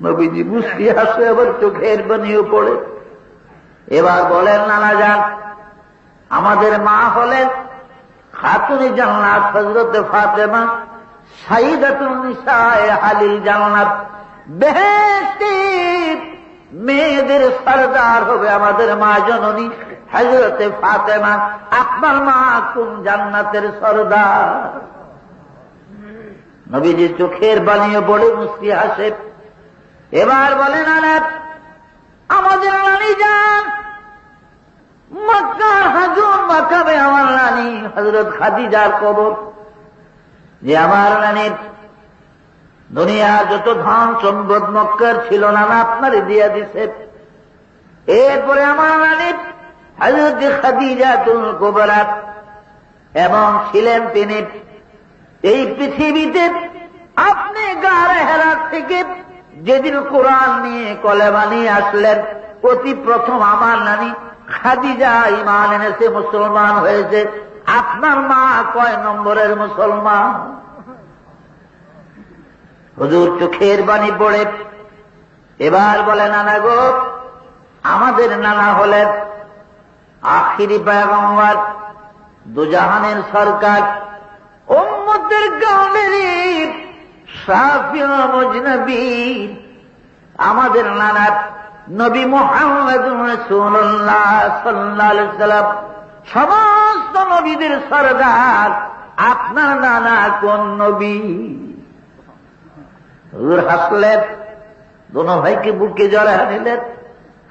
নবীজি মুস্কি হাসে, আবার চোখের পানিও পড়ে। এবার বলেন, নানা যান, আমাদের মা হলেন খাতুনে জান্নাত হযরত ফাতেমা, সাইয়্যিদাতুন নিসায়ে আহলিল জান্নাত। বেহেশতের মেয়েদের সরদার হবে আমাদের মা জননী হযরত ফাতেমা। আপনার মা কোন জান্নাতের সরদার? নবীজি চোখের পানিও পড়ে মুস্কি হাসে। এবার বলেন, নানা আমাদের নানি যান মক্কার হাজুর মাকামে আমার নানি হযরত খাদিজার কবর, যে আমার নানির দুনিয়ার যত ধন সম্পদ মক্কার ছিল নানা আপনারে দিয়া দিছে। এরপরে আমার নানির হযরত খাদিজাতুল কুবরা, এবং ছিলেন তিনি এই পৃথিবীতে আপনি গারে হেরা থেকে যেদিন কোরআন নিয়ে কলেমা নিয়ে আসলেন, অতি প্রথম আমার নানি খাদিজা ঈমান এনেছে, মুসলমান হয়েছে। আপনার মা কয় নম্বরের মুসলমান? হুজুর চোখের পানি পড়ে। এবার বলে, নানা গো, আমাদের নানা হলেন আখিরি পয়গম্বর, দুজাহানের সরকার, উম্মতের গাওনের শাফি ও মুজনবী। আমাদের নানা নবী মুহাম্মদুর রাসূলুল্লাহ সাল্লাল্লাহু আলাইহি ওয়াসাল্লাম, সমস্ত নবীদের সরদার। আপনার নানা কোন নবী? হুজুর হাসলেন, দোনো ভাইকে বুকে জড়ায় নিলেন।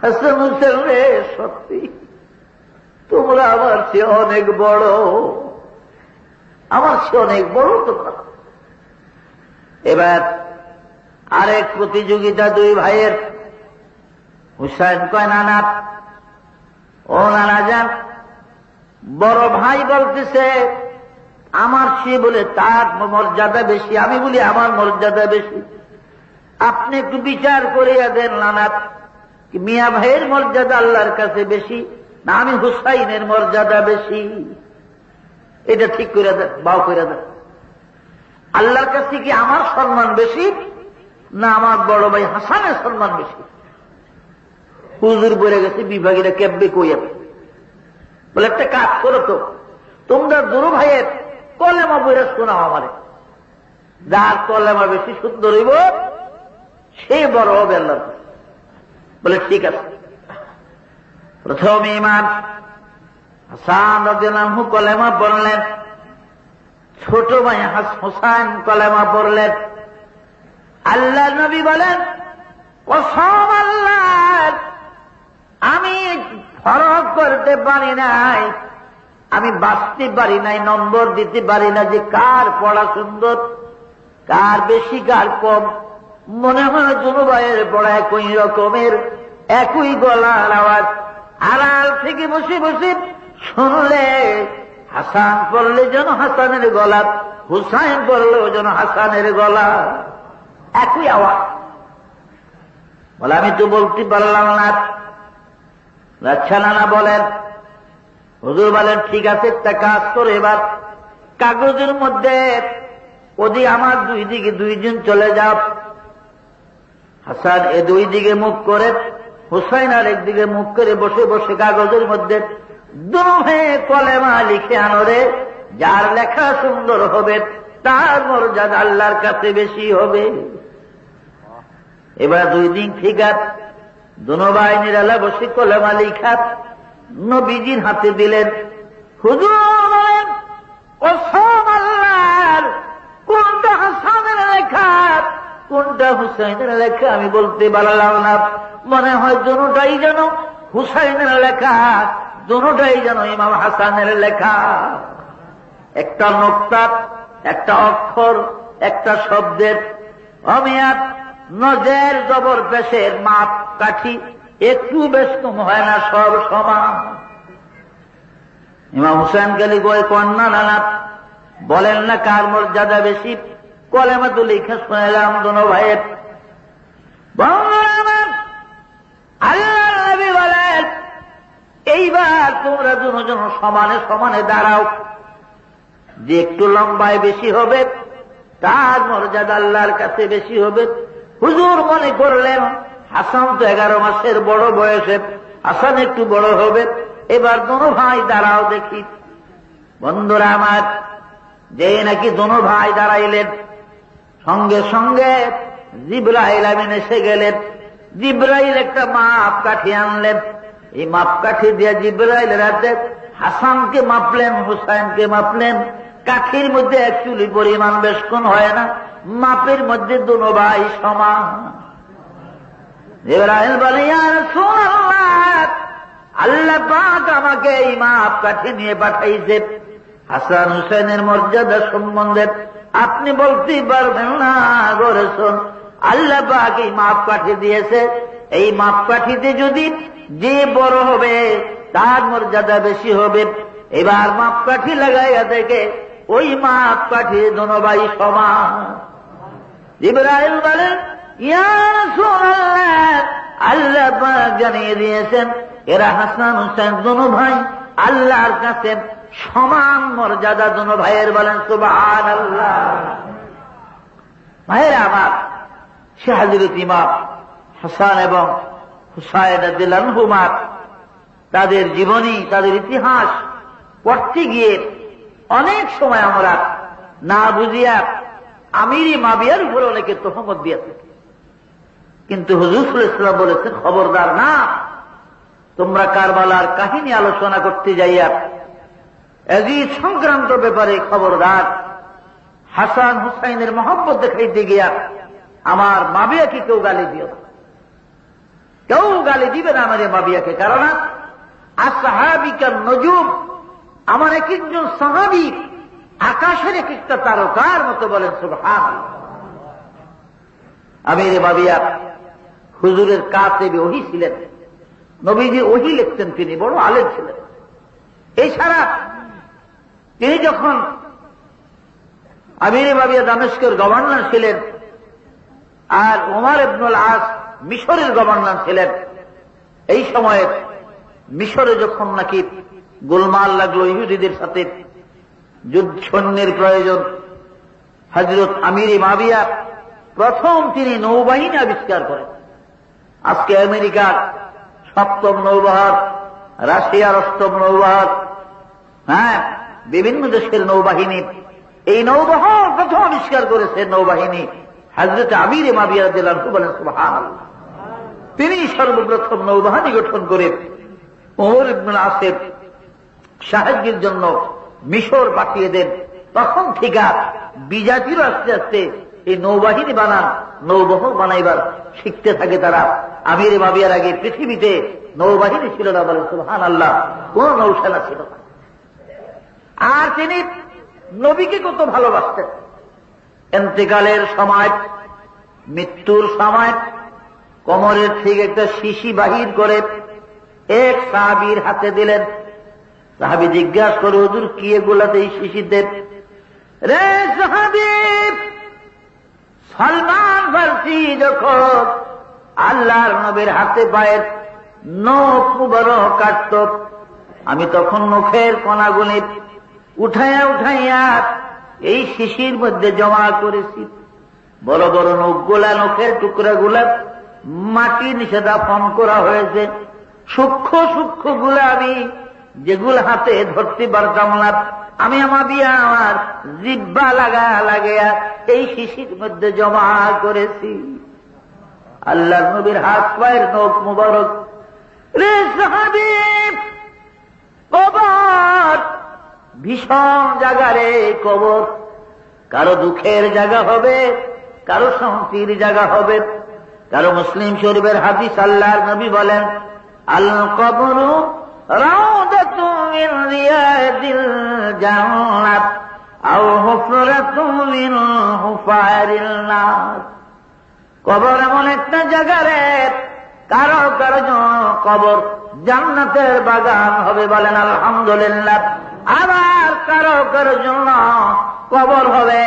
হাসান হুসেন রে, সত্যি তোমরা আমার চেয়ে অনেক বড়, আমার চেয়ে অনেক বড় তোমরা। এবার আরেক প্রতিযোগিতা দুই ভাইয়ের। হুসাইন কয়, নানা ও নানা যান, বড় ভাই বলতেছে আমার সে বলে তার মর্যাদা বেশি, আমি বলি আমার মর্যাদা বেশি। আপনি একটু বিচার করিয়া দেন নানা, মিয়া ভাইয়ের মর্যাদা আল্লাহর কাছে বেশি না আমি হুসাইনের মর্যাদা বেশি? এটা ঠিক করে দেন, বাও করে দেন। আল্লাহর কাছে কি আমার সম্মান বেশি না আমার বড় ভাই হাসানের সম্মান বেশি? হুজুর বলে গেছে, বিভাগীরা কেববে কই যাবে। বলে, একটা কাজ করো তো, তোমরা দুরু ভাইয়ের কলেমা বইরা শোনাও আমারে, যার কলেমা বেশি সুন্দর হইব সে বড় হবে আল্লাহর কাছে। বলে ঠিক আছে। প্রথম ইমাম হাসান রাদিয়াল্লাহু আনহু কলেমা পড়লেন, ছোট ভাই হুসাইন কলেমা পড়লেন। আল্লাহ নবী বলেন, কসম আল্লাহর, আমি ফরক করতে পারি নাই, আমি বাঁচতে পারি নাই, নম্বর দিতে পারি না যে কার পড়া সুন্দর, কার বেশি কার কম। মনে হয় দুনো ভাইয়ের পড়া একই রকমের, একই গলার আওয়াজ। আড়াল থেকে বসে বসে শুনলে হাসান পড়লে যেন হাসানের গলা, হুসাইন পড়লেও যেন হাসানের গলা, একই আওয়াজ। বলে আমি তো বলতে পারলাম না। আচ্ছা নানা বলেন। হুজুর বলেন ঠিক আছে, একটা কাজ করে এবার কাগজের মধ্যে ওদি আমার দুই দিকে দুইজন চলে যাও। হাসান এ দুই দিকে মুখ করে, হুসাইন আর একদিকে মুখ করে বসে বসে কাগজের মধ্যে দুহে কলেমা লিখে আনো রে। যার লেখা সুন্দর হবে তার মর্যাদা আল্লাহর কাছে বেশি হবে। এবার দুই দিন ঠিক আছে, দুনো ভাই নিরালা বসে কলেমা লিখা নবীজির হাতে দিলেন। হুজুর বলেন, কসম আল্লাহর, কোনটা হাসানের লেখা কোনটা হুসাইনের লেখা আমি বলতে পারলাম না। মনে হয় দুটাই যেন হুসাইনের লেখা, দুটাই যেন ইমাম হাসানের লেখা। একটা নোক্তা, একটা অক্ষর, একটা শব্দের অমিয়াত নজের জবর পেশের মাপ কাঠি একটু বেশ কম হয় না, সব সমান। ইমাম হুসাইন গালি গোয় কন্যা নানা বলেন না কার মর্যাদা বেশি। কলেমা তো লিখে শুনলাম দোনো ভাইয়ের। আল্লাহ নবী বলেন, এইবার তোমরা দুজন সমানে সমানে দাঁড়াও। যে একটু লম্বায় বেশি হবে তার মর্যাদা আল্লাহর কাছে বেশি হবে। হুজুর মনে করলেন হাসান তো 11 মাসের বড় বয়সে, হাসান একটু বড় হবে। এবার দোনো ভাই দাঁড়াও দেখি। বন্ধুরা আমার, যে নাকি দোনো ভাই দাঁড়াইলেন, সঙ্গে সঙ্গে জিবরাইল আমিন এসে গেলেন। জিবরাইল একটা মাপ কাঠি আনলেন। এই মাপ কাঠি দিয়ে জিবরাইল রাতে হাসানকে মাপলেন, হুসাইনকে মাপলেন। কাঠির মধ্যে এক চুলি পরিমাণ বেশক্ষণ হয় না, মাপের মধ্যে দুনো ভাই সমান। জিবরাইল বলে, ইয়া রাসূলুল্লাহ, আল্লাহ পাক আমাকে এই মাপ কাঠি নিয়ে পাঠাইছে। হাসান হুসাইনের মর্যাদা সম্বন্ধে আপনি বলতে পারবেন না গো রাসূল। আল্লাহ পাক এই মাপ কাঠি দিয়েছে, এই মাপ কাঠিতে যদি যে বড় হবে তার মর্যাদা বেশি হবে। এবার মাপ কাঠি লাগাইয়া দেখে ওই মাপ কাঠি দোনো ভাই সমান। জিবরাইল বলেন, ইয়া রাসূলুল্লাহ, আল্লাহ পাক জানিয়ে দিয়েছেন এরা হাসান হুসাইন দোনো ভাই আল্লাহর কাছে সমান মর্যাদা। দোনো ভাইয়ের বলেন সুবহানাল্লাহ। ভাইয়েরা আমার, সে হযরত ইমাম হাসান এবং হুসাইন রাদিয়াল্লাহু আনহুমা তাদের জীবনী, তাদের ইতিহাস পড়তে গিয়ে অনেক সময় আমরা না বুঝিয়া আমিরি মাবিয়ার উপর অনেকে তোহমত দিয়েছে। কিন্তু হুজুর সাল্লাল্লাহু আলাইহি ওয়াসাল্লাম বলেছেন, খবরদার না, তোমরা কারবালার কাহিনী আলোচনা করতে যাইয়া এজিদ সংক্রান্ত ব্যাপারে খবরদার। হাসান হুসাইনের মহব্বত দেখাইতে গিয়া আমার মাবিয়াকে কেউ গালি দিও না, কেউ গালি দিবে না আমার মাবিয়াকে। কারণ আসহাবিকা নজুম, আমার এক একজন সাহাবী আকাশের এক একটা তারকার মতো। বলেন সুবহানাল্লাহ। আমির মাবিয়া হুজুরের কাতিব ওহী ছিলেন, নবীজি ওহী লিখতেন, তিনি বড় আলেম ছিলেন। এছাড়া তিনি যখন আমির মাবিয়া দামেস্কের গভর্নর ছিলেন, আর ওমর ইবনুল আস মিশরের গভর্নর ছিলেন, এই সময়ে মিশরে যখন নাকি গোলমাল লাগলো ইহুদিদের সাথে, যুদ্ধ সৈন্যের প্রয়োজন, হযরত আমির মাবিয়া প্রথম তিনি নৌবাহিনী আবিষ্কার করেন। আজকে আমেরিকার 7ম নৌবহর, রাশিয়ার 8ম নৌবহর, বিভিন্ন দেশের নৌবাহিনী, এই নৌবহর প্রথম আবিষ্কার করেছে নৌবাহিনী হযরত আমির মাবিয়া রাদিয়াল্লাহু আনহু বলেন সুবহানাল্লাহ। তিনি সর্বপ্রথম নৌবাহিনী গঠন করে ওমর ইবনুল আসের সাহায্যের জন্য মিশর পাঠিয়ে দেন। তখন থেকে বিজাতিরও আস্তে আস্তে এই নৌবাহিনী নৌবহর বানাইবার শিখতে থাকে তারা। আমির মাবিয়ার আগে পৃথিবীতে নৌবাহিনী ছিল না, বলেন সুবহানাল্লাহ, কোন নৌসেনা ছিল না। আর তিনি নবীকে কত ভালোবাসতেন। ইন্তেকালের সময়, মৃত্যুর সময় কোমরের থেকে একটা শিশি বাহির করে এক সাহাবীর হাতে দিলেন। সাহাবী জিজ্ঞাসা করে, হুজুর কি এগুলাতে এই শিশি দেন? রে সাহাবী, সালমান ফারসি যখন আল্লাহর নবীর হাতে পায়ের নখ মুবারক কাটত, আমি তখন নখের কণাগুলি উঠাইয়া উঠাইয়া এই শিশির মধ্যে জমা করেছি। বড় বড় নখগুলা, নখের টুকরাগুলা মাটির নিচে দাফন করা হয়েছে। সূক্ষ্ম সূক্ষ্ম গুলা আমি যেগুলো হাতে ধরতে পারতাম না, আমি আমার জিহ্বা লাগাইয়া এই শিশির মধ্যে জমা করেছি। আল্লাহর নবীর হাত পায়ের নখ মুবারক। রে সাহাবী, কবর ভীষণ জায়গা রে কবর। কারো দুঃখের জায়গা হবে, কারো শান্তির জায়গা হবে, কারো মুসলিম শরীফের হাদিস আল্লাহর নবী বলেন, আল কবরু রাউদাতুম মিন রিয়াদিল জান্নাত আও হুফরাতুম মিন হুফারিল নার। কবর এমন একটা জায়গা রে, কারো কারো কবর জান্নাতের বাগান হবে, বলেন আলহামদুলিল্লাহ। আবার কারো কারো জন্য কবর হবে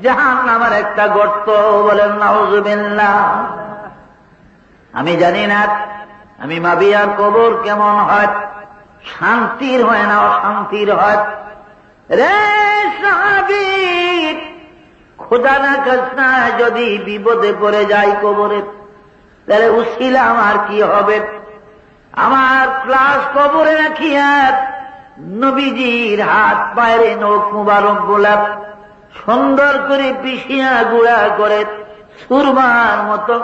জাহান্নামের একটা গর্ত, বলেন নাউযুবিল্লাহ। আমি জানি না আমি মাবিয়ার কবর কেমন হয়, শান্তির হয় না অশান্তির হয়। রে সাহাবী, খোদা না খাসনা যদি বিপদে পড়ে যায় কবরে, তাহলে উসিলা আমার কি হবে? আমার ক্লাস কবরে রাখিয়া নবীজির হাত পায়ের নখ মুবারক গোলাপ সুন্দর করে পিষিয়া গুঁড়া করে সুরমার মতো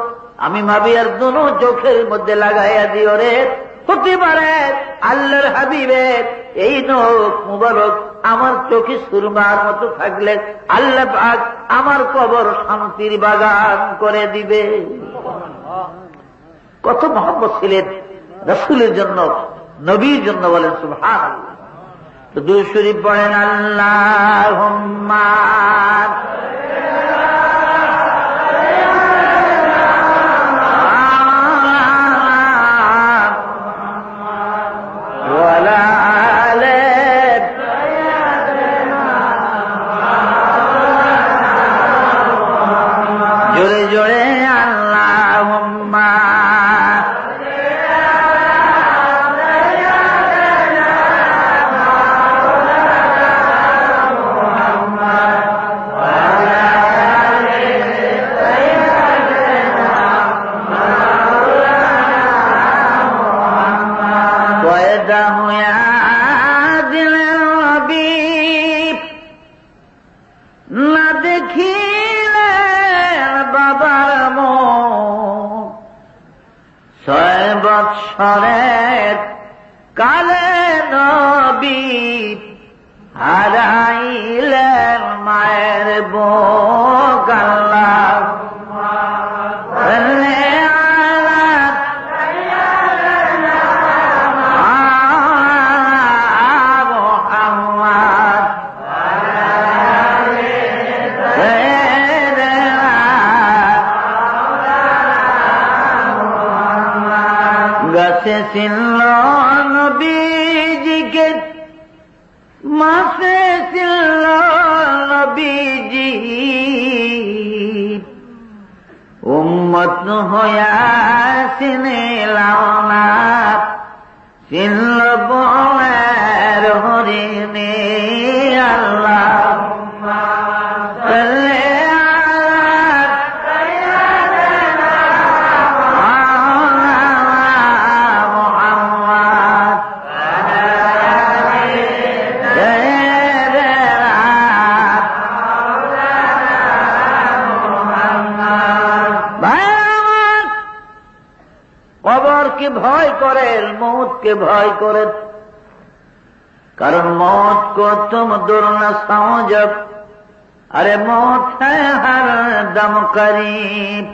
আমি মাবিয়ার দুনো চোখের মধ্যে লাগাইয়া দিও রে। হতে পারে আল্লাহর হাবিবের এই নখ মুবারক আমার চোখে সুরমার মতো থাকলে আল্লাহ পাক আমার কবর শান্তির বাগান করে দিবে। কত মহব্বত ছিলেন রাসূলের জন্য, নবীর জন্য, বলেন সুবহানাল্লাহ। তো দুরূদ শরীফ পড়েন, আল্লাহুম্মা বৎসরের কালে নবী হারাইলেন মায়ের বুক। গাছে ছিল নবীজিকে, মাসে ছিল নবীজি, উম্মত হইয়া চিনিলাম না, চিনল বনের হরিণী। আল্লাহ আল্লাহকে ভয় করেন, মৌতকে ভয় করেন। কারণ মौत को तुम दूर न समझो, अरे मौत है हर दम करीब।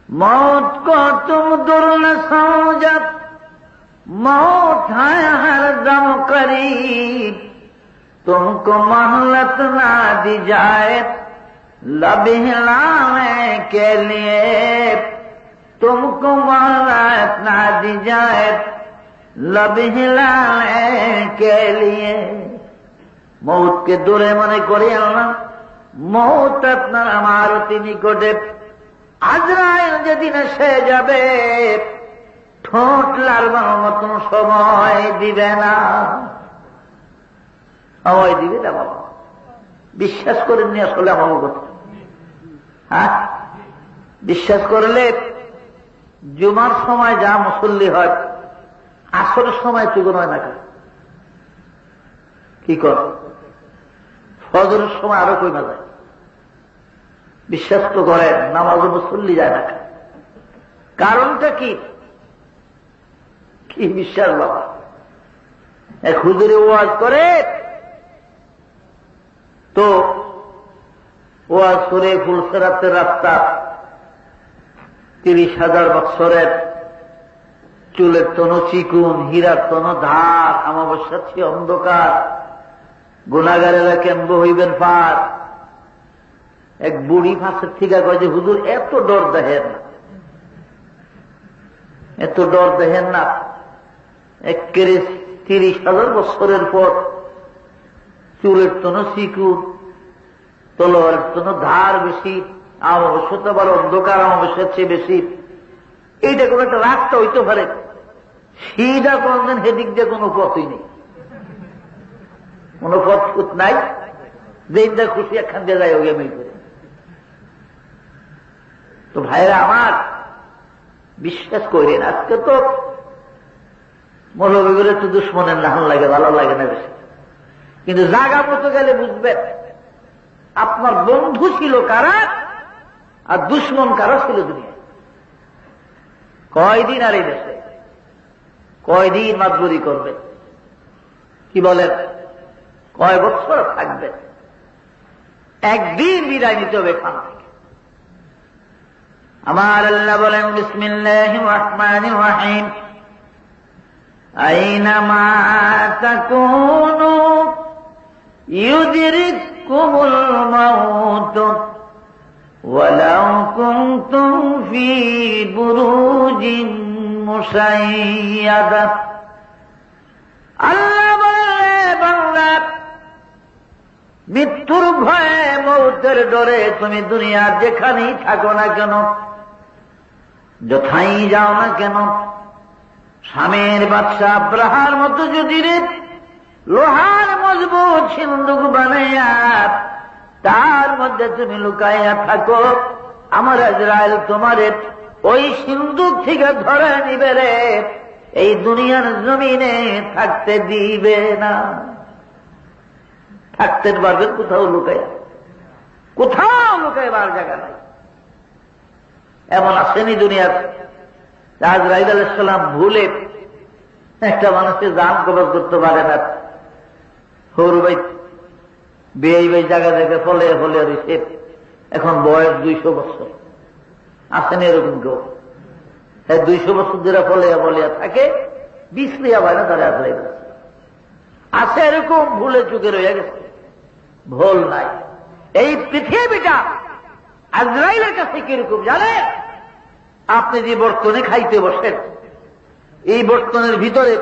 मौत को तुम दूर न समझो, मौत है हर दम करीब। तुमको मोहलत ना दी जाए लब हिलाने के लिए, तुमको मोहलत ना दी जाए लब हिलाने के लिए। মৌতকে দূরে মনে করিও না, মৌত আপনার আমার অতি নিকটে। আজরাইল যেদিন এসে যাবে, ঠোঁট লাড়বার মতন সময় দিবে না। সময় দিবে না বাবা, বিশ্বাস করেননি আসলে আমার কথা। হ্যাঁ, বিশ্বাস করলে জুমার সময় যা মুসল্লি হয়, আসরের সময় চুগন হয় না। কি কর, ফজরের সময় আরো কইমা যায়। বিশ্বাস তো করেন, নামাজে মুসল্লি যায় না। কারণটা কি? কি বিশ্বাস বাবা? এক হুজুরে ওয়াজ করে, তো ওয়াজ করে ফুলসেরাতের রাস্তা 30,000 বৎসরের চুলের তনু চিকুন, হীরার তনু ধার, অমাবস্যা ছি অন্ধকার, গুনাগারেরা কেমব হইবেন পার। এক বুড়ি ফাঁসের থেকে কয় যে হুজুর এত ডর দেখেন না, এত ডর দেখেন না। একেবারে 30,000 বছরের পর চুলের তনু চিকুন, তলোয়ারের তনু ধার বেশি, অমাবস্যা তো আবার অন্ধকার, অমাবস্যার চেয়ে বেশি। এইটা কোন একটা রাস্তা হইতে পারে, সিধা কোনদিন হেদিক দিয়ে কোনো পথই নেই, কোন পথ নাই। যেটা খুশি একখান দিয়ে যায় ওকে মিল করে। তো ভাইরা আমার, বিশ্বাস করেন, আজকে তো মৌলবীদের একটু দুশ্মনের নাহন লাগে, ভালো লাগে না বেশি। কিন্তু জাগা মতো গেলে বুঝবেন আপনার বন্ধু ছিল কারা আর দুশ্মন কারা ছিল দুনিয়া। কয়দিন আর এই দেশে কয়দিন মাতবরি করবে? কি বলেন? কয় বছর থাকবে? একদিন বিদায় নিতে হবে খানা থেকে। আমার আল্লাহ বলেন, বিসমিল্লাহির রহমানির রহিম, আইনামা তাকুনু ইউদরিকুমুল মাউত ওয়ালাউ কুনতুম ফি বুরুজিন মুশাইয়াদা। আল্লাহ বলেন, বান্দা, মৃত্যুর ভয়ে, মৌতের ডরে তুমি দুনিয়ার যেখানেই থাকো না কেন, যথাই যাও না কেন, স্বামীর বাদশা আব্রাহার মতো যদি লোহার মজবুত সিন্দুক বানাইয়া তার মধ্যে তুমি লুকাইয়া থাকো, আমার আজরাইল তোমারে ওই সিন্দুক থেকে ধরে নিবে রে, এই দুনিয়ার জমিনে থাকতে দিবে না। থাকতে পারবেন কোথাও লুকাইয়া? কোথাও লুকাইবার জায়গা নাই। এমন আসেনি দুনিয়ার। আজরাইল আলাইহিস সালাম ভুলে একটা মানুষের জান কবজ করতে পারে না। হরু ভাই বেই ভাই জায়গা জায়গায় ফলে ফলে রয়েছে, এখন বয়স 200 বছর। আসেনি এরকম কেউ? 200 বছর ধরে ফলিয়া ফলিয়া থাকে, বিশ্রিয়া হয় না তারা আজরাইল আছে। এরকম ভুলে চুকে রয়ে গেছে, ভুল নাই। এই পৃথিবীটা আজরাইলের কাছে কিরকম জানে? আপনি যে বর্তনে খাইতে বসেন, এই বর্তনের ভিতরে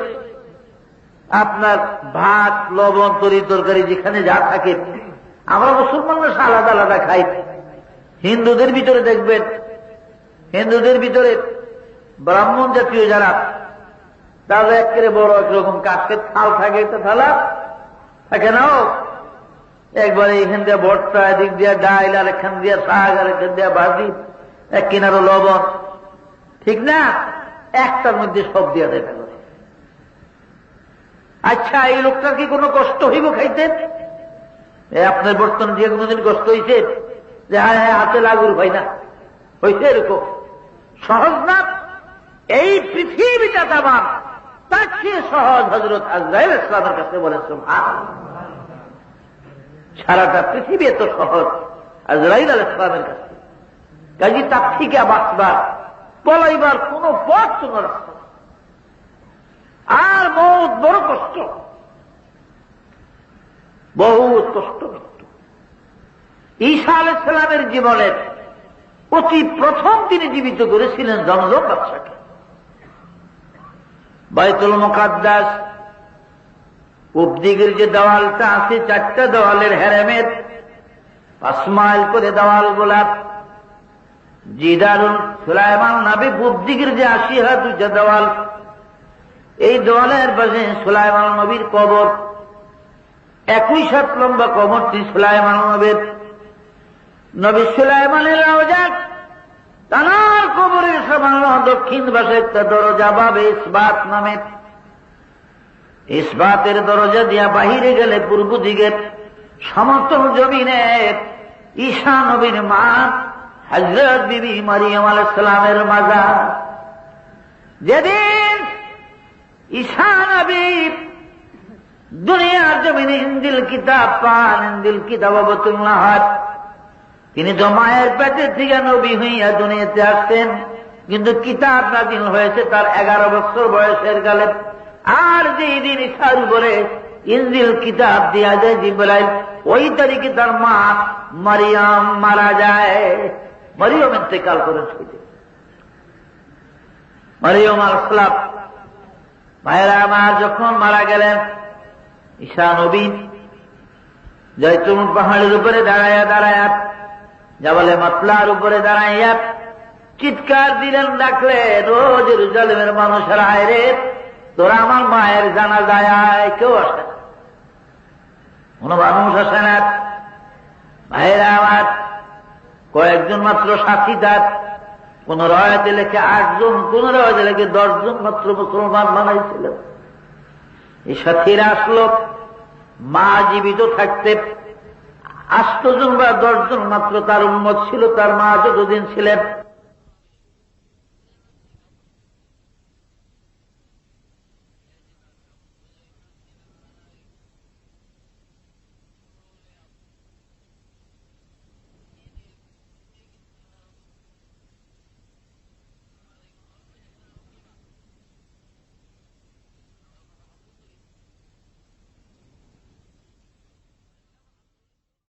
আপনার ভাত, লবণ, তরি তরকারি যেখানে যা থাকে, আমরা মুসলমানরা আলাদা আলাদা খাই। হিন্দুদের ভিতরে দেখবেন, হিন্দুদের ভিতরে ব্রাহ্মণ জাতীয় যারা, তারা একেবারে বড় একরকম কাঠের থাল থাকে, একটা থালা থাকে না, একবারে এখান দিয়ে ভর্তা, এদিক দিয়ে ডাইল, আর এখান দিয়ে শাক, আর এখান দিয়ে ভাজি, এক কিনারো লবণ, ঠিক না? একটার মধ্যে সব দিয়ে দেয়। আচ্ছা, এই লোকটার কি কোনো কষ্ট হইব খাইতে? আপনার বর্তন দিয়ে কোনদিন কষ্ট হয়েছে যে হ্যাঁ হ্যাঁ হাতে লাগুর ভাই না? হয়েছে এরকম? সহজ না। এই পৃথিবীটা তামাম তার চেয়ে সহজ হযরত আজরাইল ইসলামের কাছে বলে সুবহানাল্লাহ। সারাটা পৃথিবী এত সহজ আজরাইল আলাইহিস সালামের কাছে। কাজী তার থেকে বাঁচবার পলাইবার কোন পথ কোন রাস্তা নেই। আর মৌত বড় কষ্ট, বহুত কষ্ট মৃত্যু। ঈসা আলাইহিস সালামের জীবনের অতি প্রথম তিনি জীবিত করেছিলেন জমজম বাদশাকে। বাইতুল মুকাদ্দাস পূব দিকের যে দেওয়ালটা আছে, 4টা দেওয়ালের হেরেমের 5 মাইল করে দেওয়াল গোলাপ। জিদারুল সুলাইমান নবী পূব দিকের যে 80 হাত উঁচা দেওয়াল, এই দেওয়ালের পাশে সুলাইমান নবীর কবর। 21 হাত লম্বা কবরটি সুলাইমান নবীর। নবী সুলাইমানের রওজা, তার কবরের সামান্য দক্ষিণ পাশে একটা দরজা বাবে ইসবাত নামে। ইসবাতের দরজা দিয়া বাহিরে গেলে পূর্ব দিকের সমতল জমিনে ঈসা নবীর মা হযরত বিবি মারিয়াম আলাইহিস সালামের মাজার। যেদিন ঈসা নবী দুনিয়ার জমিনে ইনজিল কিতাব পান, ইনজিল কিতাব অবতীর্ণ হয়, তিনি তো মায়ের পেটের থেকে নবী হইয়া দুনিয়াতে আসতেন, কিন্তু কিতাব নাযিল হয়েছে তার 11 বছর বয়সের কালে। আর যেই দিন ঈসার উপরে ইনজিল কিতাব দিয়া যায় জিবরাইল, ওই তারিখে তার মা মারিয়াম মারা যায়। মারিয়াম ইন্তেকাল করেছে। মারিয়াম আলাইহিস সালাম ভাইরা আমার যখন মারা গেলেন, ঈসা নবী জয়তুন পাহাড়ের উপরে দাঁড়ায়া দাঁড়ায়া, জাবালে মাতলার উপরে দাঁড়াইয়া চিৎকার দিলেন, ডাকলেন, ও জেরুজালেমের মানুষেরা, আয় রে, তোরা আমার মায়ের জানাজায় আয়। কেউ আসে না, কোন মানুষ আসে না। ভাইরা আমার, কয়েকজন মাত্র সাথী তার, কোন রয়াতে লেখে 8 জন, কোন রয়াতে লেখে 10 জন মাত্র মুসলমান বানাইছিল। এই সাথীরা আসলো, মা জীবিত থাকতে 8 জন বা 10 জন মাত্র তার উম্মত ছিল। তার মা যতদিন ছিলেন